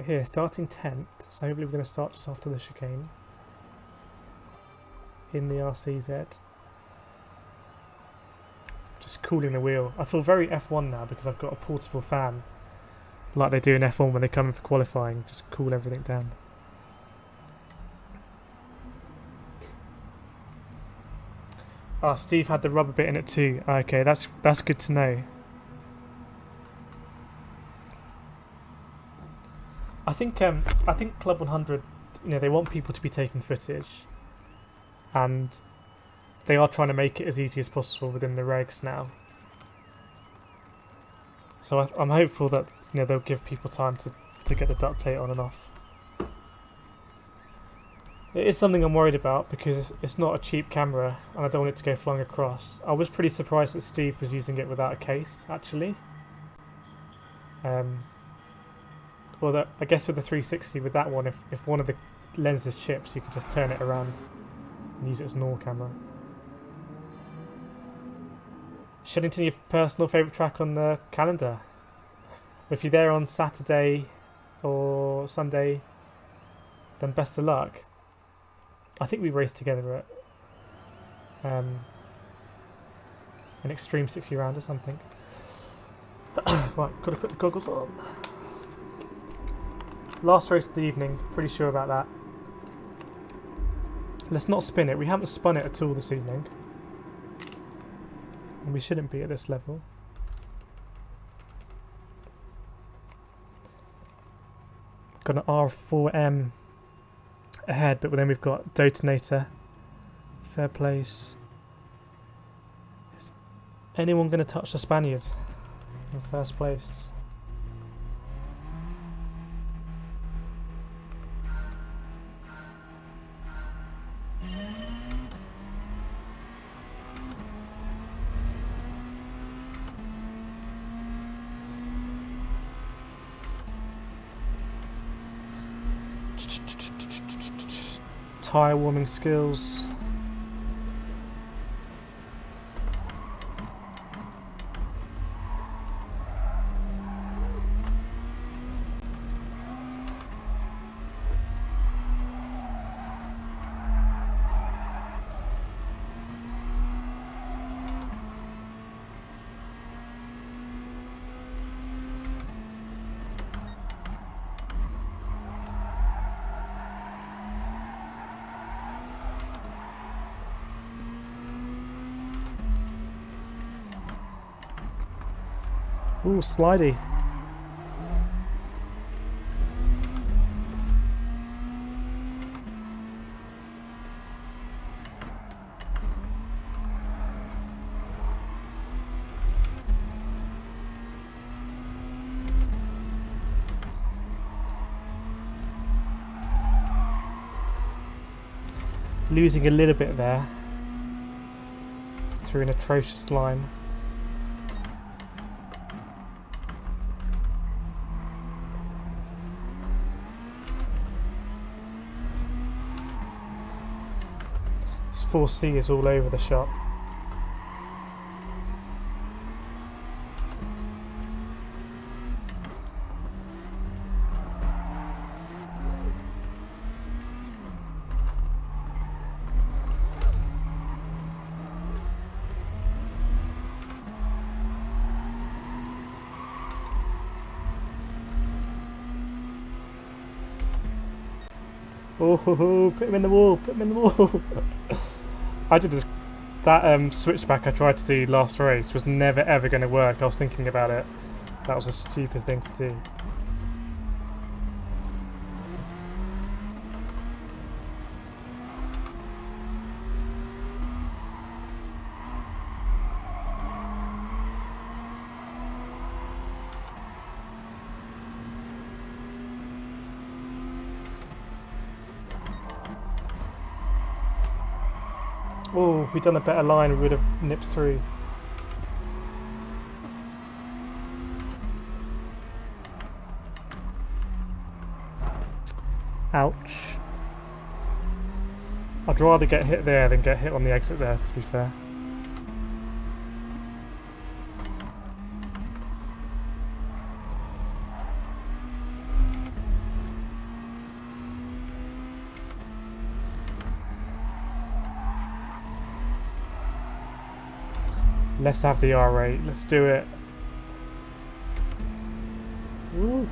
here, starting 10th, so hopefully we're going to start just after the chicane. In the RCZ. Just cooling the wheel. I feel very F1 now because I've got a portable fan. Like they do in F1 when they come in for qualifying. Just cool everything down. Oh, Steve had the rubber bit in it too. Okay, that's good to know. I think Club 100, they want people to be taking footage, and they are trying to make it as easy as possible within the regs now. So I'm hopeful that they'll give people time to get the duct tape on and off. It is something I'm worried about because it's not a cheap camera and I don't want it to go flying across. I was pretty surprised that Steve was using it without a case, actually. Well, I guess with the 360, with that one, if one of the lenses chips, you can just turn it around and use it as a normal camera. Shenington, your personal favourite track on the calendar? If you're there on Saturday or Sunday, then best of luck. I think we raced together at an Extreme 60 round or something. Right, got to put the goggles on. Last race of the evening, pretty sure about that. Let's not spin it. We haven't spun it at all this evening. And we shouldn't be at this level. Got an R4M ahead, but then we've got Detonator, third place. Is anyone going to touch the Spaniard in first place? Tyre warming skills. Ooh, slidey. Losing a little bit there through an atrocious line. This 4C is all over the shop. Oh, put him in the wall, put him in the wall. I did that switchback I tried to do last race was never ever going to work. I was thinking about it. That was a stupid thing to do. Oh, if we'd done a better line, we would have nipped through. Ouch. I'd rather get hit there than get hit on the exit there, to be fair. Let's have the R8. Let's do it. Woo.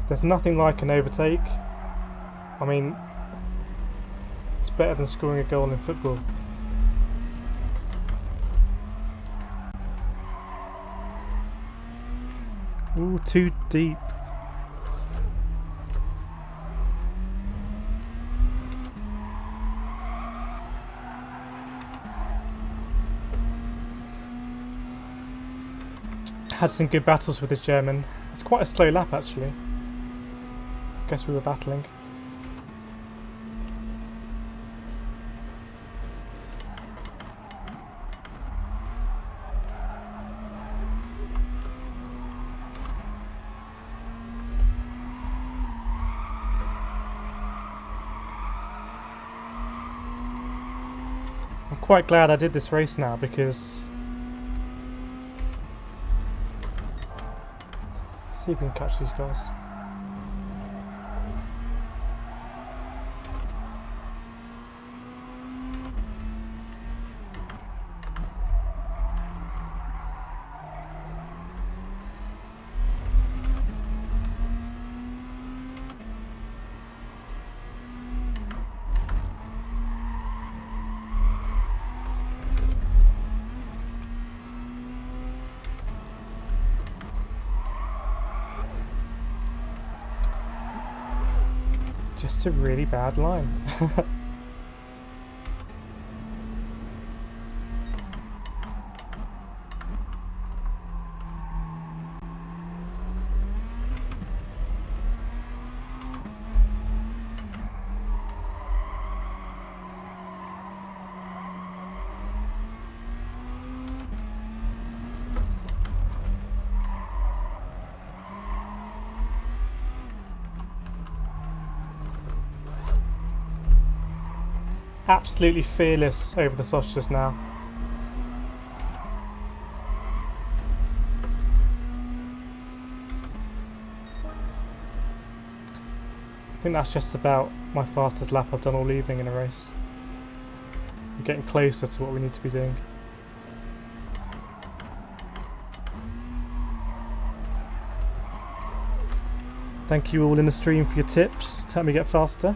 There's nothing like an overtake. I mean, it's better than scoring a goal in football. Ooh, too deep. Had some good battles with the German. It's quite a slow lap actually. Guess we were battling. I'm quite glad I did this race now because let's see if we can catch these guys. Just a really bad line. Absolutely fearless over the sausages now. I think that's just about my fastest lap I've done all evening in a race. We're getting closer to what we need to be doing. Thank you all in the stream for your tips to help me get faster.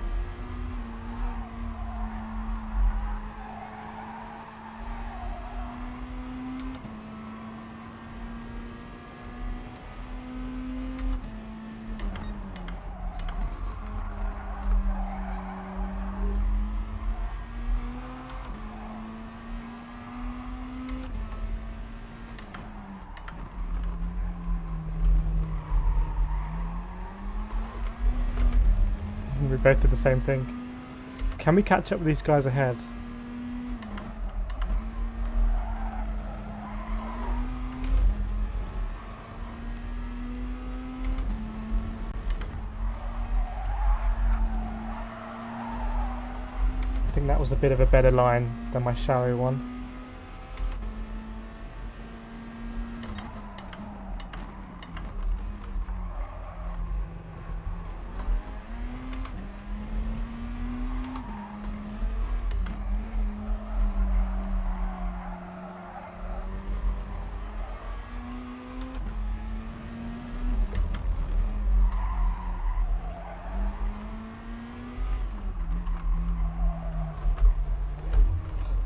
We both did the same thing. Can we catch up with these guys ahead? I think that was a bit of a better line than my shallow one.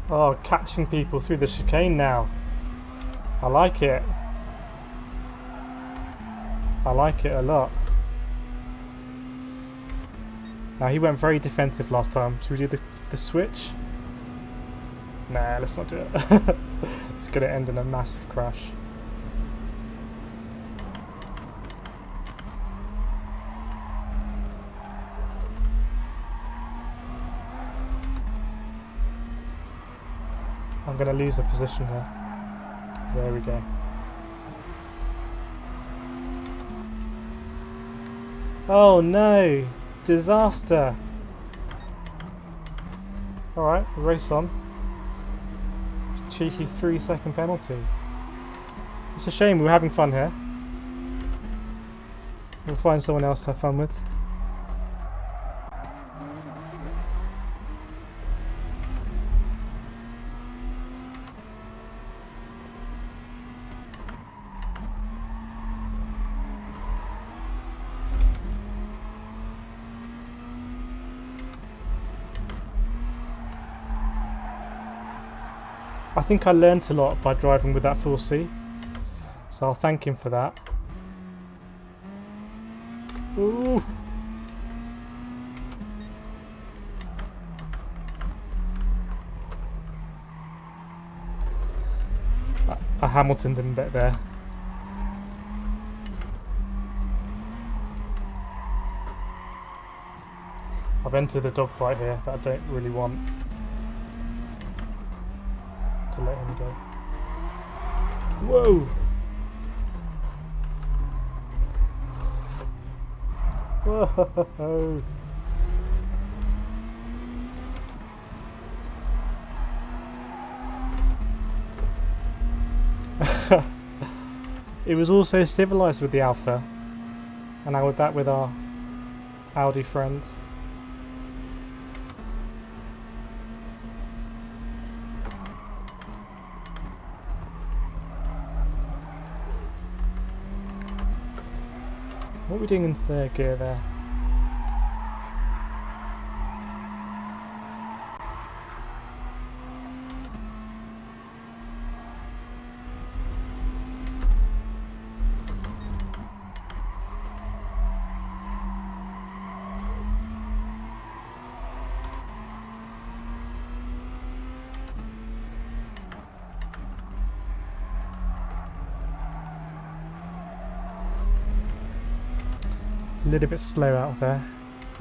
Oh, catching people through the chicane now. I like it. I like it a lot. Now he went very defensive last time. Should we do the switch? Nah, let's not do it. It's going to end in a massive crash. I'm going to lose the position here. There we go. Oh no! Disaster! Alright, race on. Cheeky 3-second penalty. It's a shame, we were having fun here. We'll find someone else to have fun with. I think I learnt a lot by driving with that 4C, so I'll thank him for that. Ooh. I Hamiltoned him a bit there. I've entered a dogfight here that I don't really want to let him go. Whoa! Whoa! It was also civilized with the Alpha, and now with that with our Audi friend. What are we doing in third gear there? A little bit slow out there.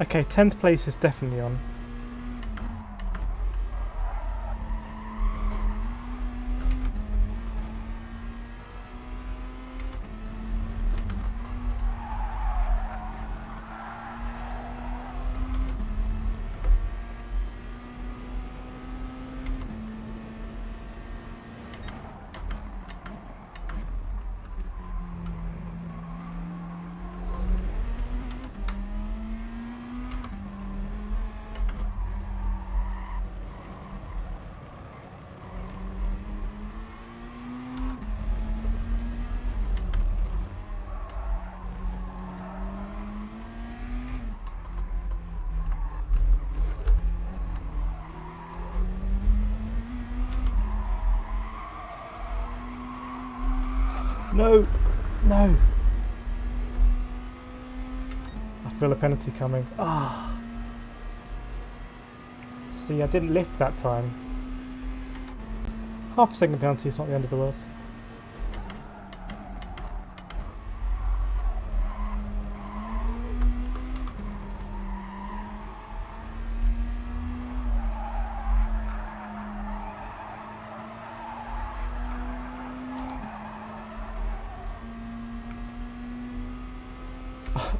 Okay, 10th place is definitely on. No! No! I feel a penalty coming. Ah! Oh. See, I didn't lift that time. Half a second penalty is not the end of the world.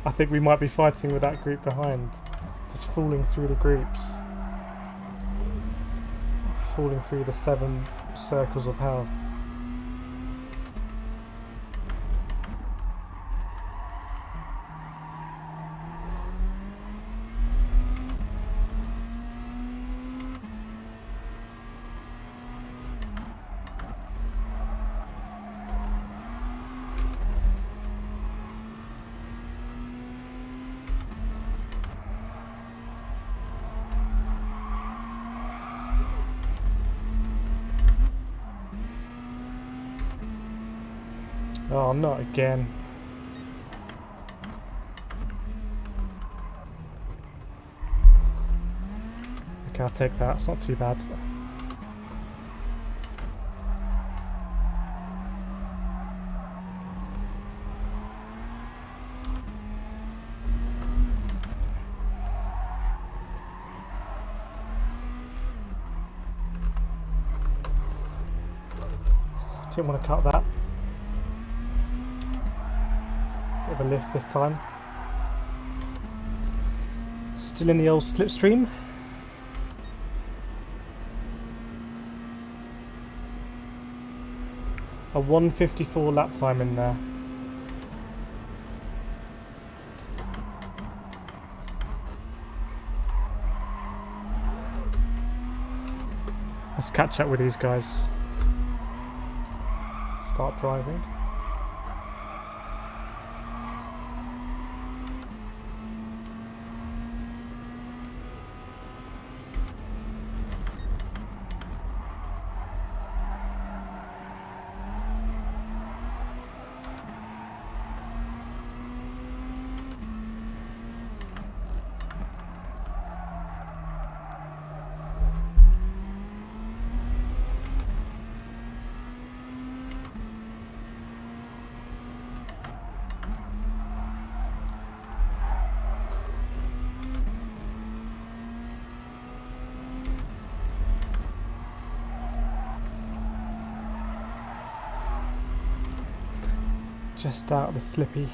I think we might be fighting with that group behind. Just falling through the groups. Falling through the 7 circles of hell. Oh, not again. Okay, I'll take that. It's not too bad. Didn't want to cut that. Bit of a lift this time. Still in the old slipstream. A 1:54 lap time in there. Let's catch up with these guys. Start driving. Just out of the slippy.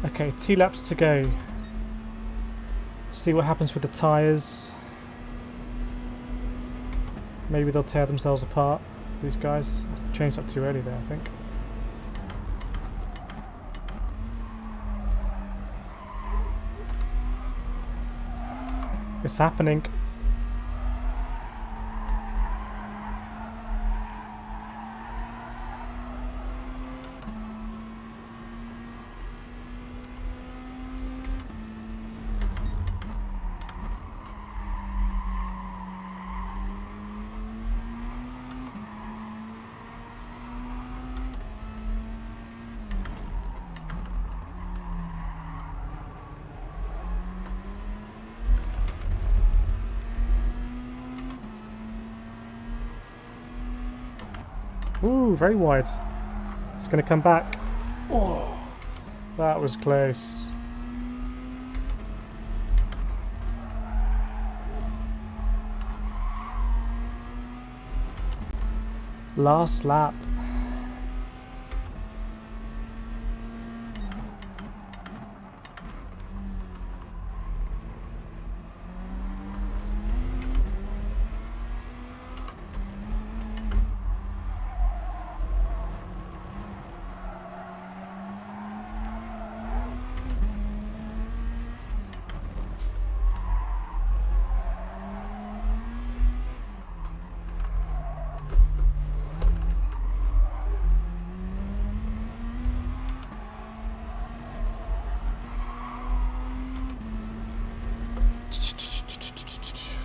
Okay, 2 laps to go. See what happens with the tyres. Maybe they'll tear themselves apart, these guys. I changed up too early there, I think. It's happening. Ooh, very wide. It's going to come back. Oh, that was close. Last lap.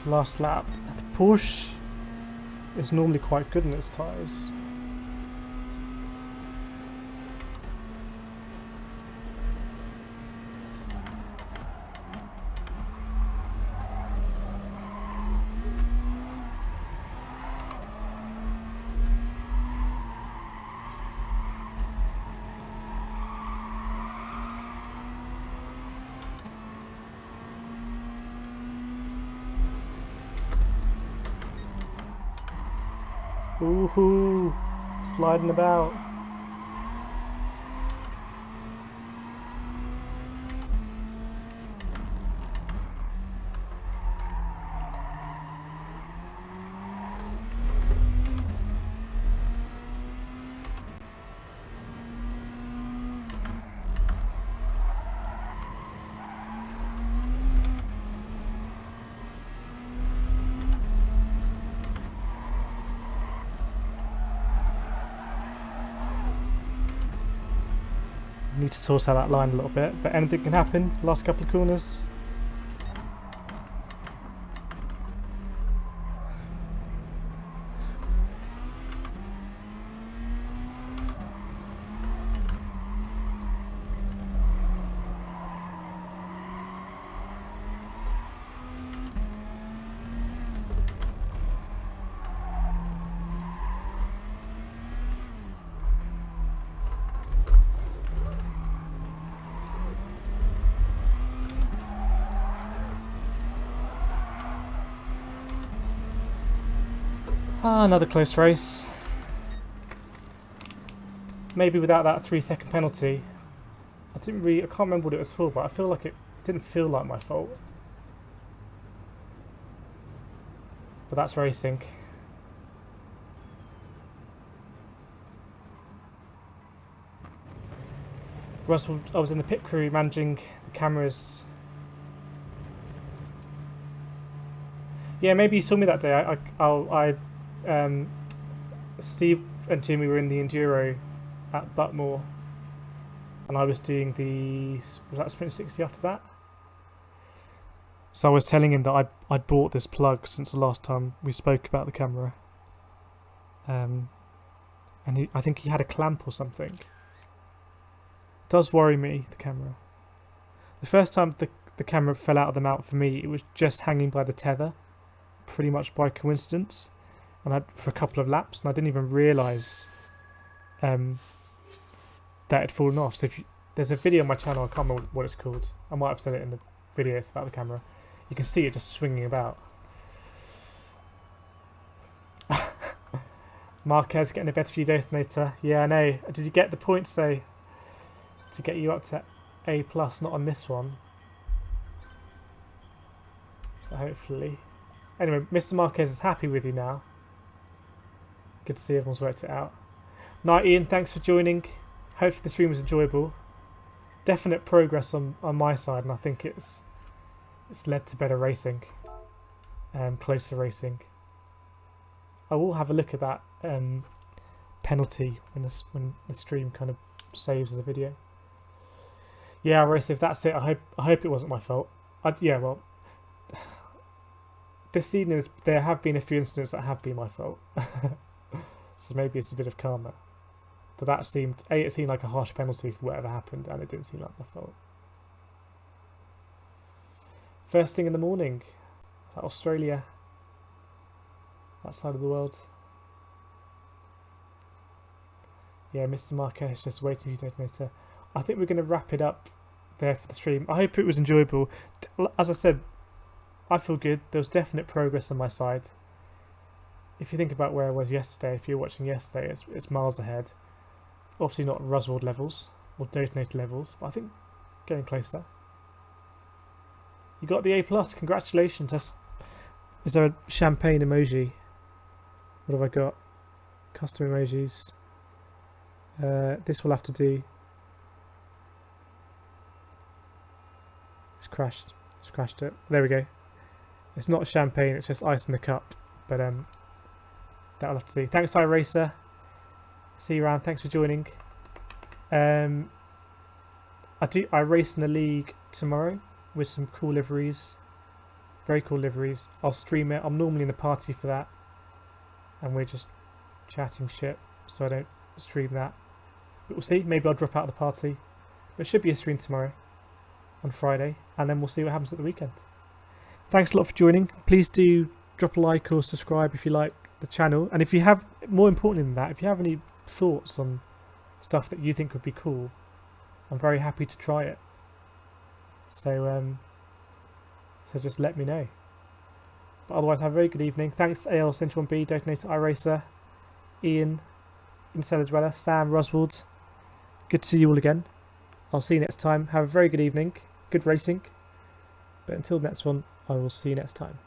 Last lap. The Porsche is normally quite good in its tyres. Ooh, sliding about. Need to sort out that line a little bit, but anything can happen. Last couple of corners. Ah, another close race. Maybe without that 3-second penalty. I can't remember what it was for, but I feel like it didn't feel like my fault. But that's racing. Russell, I was in the pit crew managing the cameras. Yeah, maybe you saw me that day. Steve and Jimmy were in the Enduro at Butmore, and I was doing the, was that Sprint 60 after that? So I was telling him that I'd bought this plug since the last time we spoke about the camera. And I think he had a clamp or something. It does worry me, the camera. The first time the camera fell out of the mount for me, it was just hanging by the tether, pretty much by coincidence, and for a couple of laps, and I didn't even realise that it had fallen off. So there's a video on my channel, I can't remember what it's called. I might have said it in the videos about the camera. You can see it just swinging about. Marquez getting a better for you, Detonator. Yeah, I know. Did you get the points though? To get you up to A+, not on this one. But hopefully. Anyway, Mr. Marquez is happy with you now. Good to see everyone's worked it out. Night Ian, thanks for joining. Hopefully the stream was enjoyable. Definite progress on my side, and I think it's led to better racing. Closer racing. I will have a look at that penalty when the stream kind of saves as a video. Yeah, Race, if that's it, I hope it wasn't my fault. Yeah, well, this evening there have been a few incidents that have been my fault, so maybe it's a bit of karma. But that seemed like a harsh penalty for whatever happened, and it didn't seem like my fault. First thing in the morning, Australia, that side of the world. Yeah, Mr. Marquez just waiting for you, Detonator. I think we're going to wrap it up there for the stream. I hope it was enjoyable. As I said, I feel good. There was definite progress on my side. If you think about where I was yesterday, if you're watching yesterday, it's miles ahead. Obviously not Roswald levels or Detonator levels, but I think getting closer. You got the A+, congratulations. Is there a champagne emoji? What have I got? Custom emojis. This will have to do. It's crashed. It's crashed it. There we go. It's not champagne, it's just ice in the cup. But that'll have to do. Thanks, iRacer. See you around. Thanks for joining. I race in the league tomorrow with some cool liveries. Very cool liveries. I'll stream it. I'm normally in the party for that. And we're just chatting shit, so I don't stream that. But we'll see. Maybe I'll drop out of the party. But it should be a stream tomorrow on Friday. And then we'll see what happens at the weekend. Thanks a lot for joining. Please do drop a like or subscribe if you like the channel. And if you have, more importantly than that, if you have any thoughts on stuff that you think would be cool, I'm very happy to try it. So just let me know. But otherwise, have a very good evening. Thanks, AL Central 1B, Detonator, iRacer, Ian, Instellar Dweller, Sam, Roswald. Good to see you all again. I'll see you next time. Have a very good evening. Good racing. But until the next one, I will see you next time.